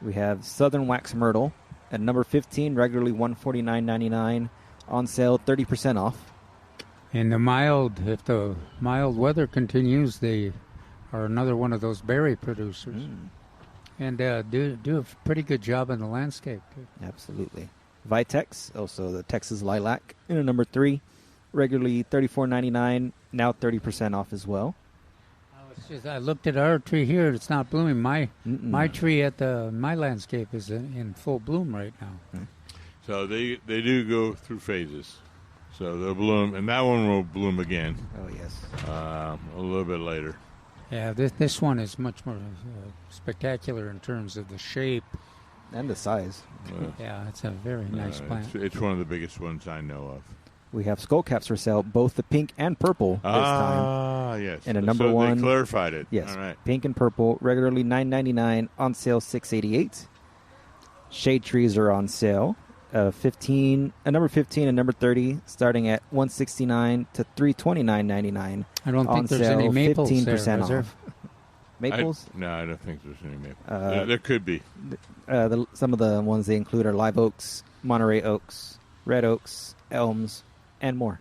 Speaker 2: We have Southern Wax Myrtle at number 15, regularly $149.99. On sale, 30% off.
Speaker 3: And if the mild weather continues, they are another one of those berry producers. And do a pretty good job in the landscape, too.
Speaker 2: Absolutely. Vitex, also the Texas Lilac, in a number 3, regularly $34.99, now 30% off as well.
Speaker 3: I looked at our tree here; it's not blooming. My tree at my landscape is in full bloom right now.
Speaker 4: So they do go through phases. So they'll bloom, and that one will bloom again.
Speaker 2: Oh yes,
Speaker 4: a little bit later.
Speaker 3: Yeah, this one is much more spectacular in terms of the shape
Speaker 2: and the size.
Speaker 3: Yeah, it's a very nice plant.
Speaker 4: It's one of the biggest ones I know of.
Speaker 2: We have skullcaps for sale, both the pink and purple this time.
Speaker 4: Yes.
Speaker 2: And a number 1.
Speaker 4: They clarified it.
Speaker 2: Yes.
Speaker 4: All right.
Speaker 2: Pink and purple, regularly $9.99, on sale $6.88. Shade trees are on sale. Number 15 and number 30, starting at $169 to $329.99.
Speaker 3: I don't think there's
Speaker 2: sale,
Speaker 3: any maples
Speaker 2: 15%
Speaker 3: there,
Speaker 2: off. Maples?
Speaker 4: No, I don't think there's any maples. There could be.
Speaker 2: Some of the ones they include are live oaks, Monterey oaks, red oaks, elms, and more.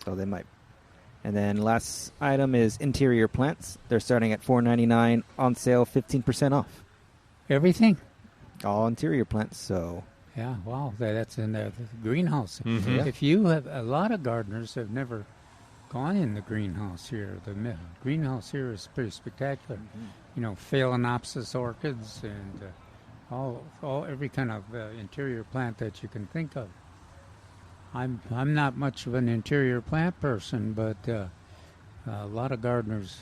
Speaker 2: So they might. And then last item is interior plants. They're starting at $4.99, on sale 15% off.
Speaker 3: Everything?
Speaker 2: All interior plants, so.
Speaker 3: Yeah, wow, that's in the greenhouse.
Speaker 4: Mm-hmm.
Speaker 3: If you have, a lot of gardeners have never gone in the greenhouse here. The greenhouse here is pretty spectacular. Phalaenopsis orchids and every kind of interior plant that you can think of. I'm not much of an interior plant person, but a lot of gardeners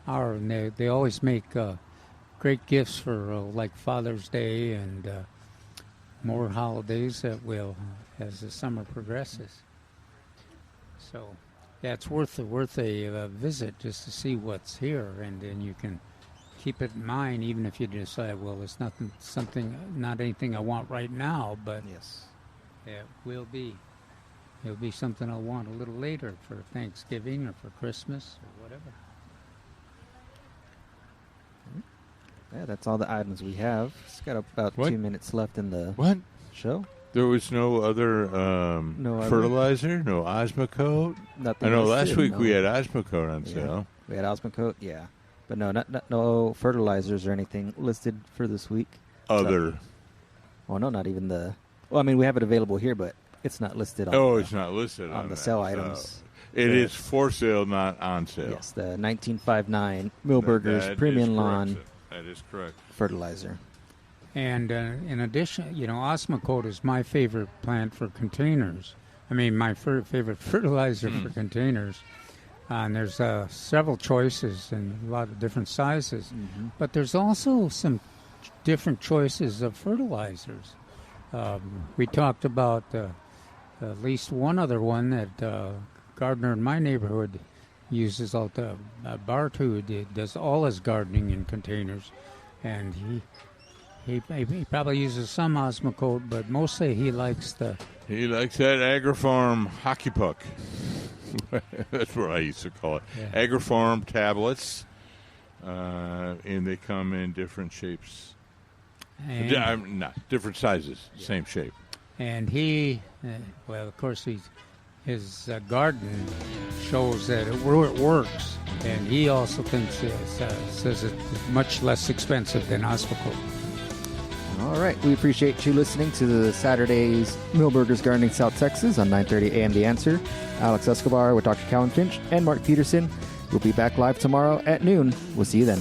Speaker 3: are, and they always make great gifts for like Father's Day and more holidays that will as the summer progresses. So, yeah, it's worth a visit just to see what's here, and then you can keep it in mind, even if you decide, well, it's not anything I want right now, but
Speaker 2: yes,
Speaker 3: it will be. It'll be something I'll want a little later for Thanksgiving or for Christmas or whatever.
Speaker 2: Yeah, that's all the items we have. It's got about 2 minutes left in the show.
Speaker 4: There was no other fertilizer, no Osmocote.
Speaker 2: Nothing.
Speaker 4: I know last week we had Osmocote on
Speaker 2: Yeah.
Speaker 4: sale.
Speaker 2: We had Osmocote, yeah. But no fertilizers or anything listed for this week.
Speaker 4: Other.
Speaker 2: Not even the... Well, I mean, we have it available here, but it's not listed on
Speaker 4: it's not listed on
Speaker 2: the
Speaker 4: that,
Speaker 2: sale items.
Speaker 4: It is for sale, not on sale.
Speaker 2: Yes, the 1959 Milberger's Premium Lawn.
Speaker 4: That is correct.
Speaker 2: Fertilizer.
Speaker 3: And in addition, Osmocote is my favorite plant for containers. I mean, my favorite fertilizer for containers. And there's several choices and a lot of different sizes. Mm-hmm. But there's also some different choices of fertilizers. We talked about at least one other one that gardener in my neighborhood uses out the Bart, who does all his gardening in containers, and he probably uses some Osmocote, but mostly he likes that
Speaker 4: Agrifarm hockey puck. That's what I used to call it.
Speaker 3: Yeah.
Speaker 4: Agriform tablets, and they come in different shapes.
Speaker 3: And,
Speaker 4: Not different sizes, same shape.
Speaker 3: and he, well, of course, his garden shows that it works. And he also thinks says it's much less expensive than Osmocote.
Speaker 2: All right. We appreciate you listening to the Saturday's Milberger's Gardening South Texas on 9:30 a.m. The Answer. Alex Escobar with Dr. Calvin Finch and Mark Peterson. We'll be back live tomorrow at noon. We'll see you then.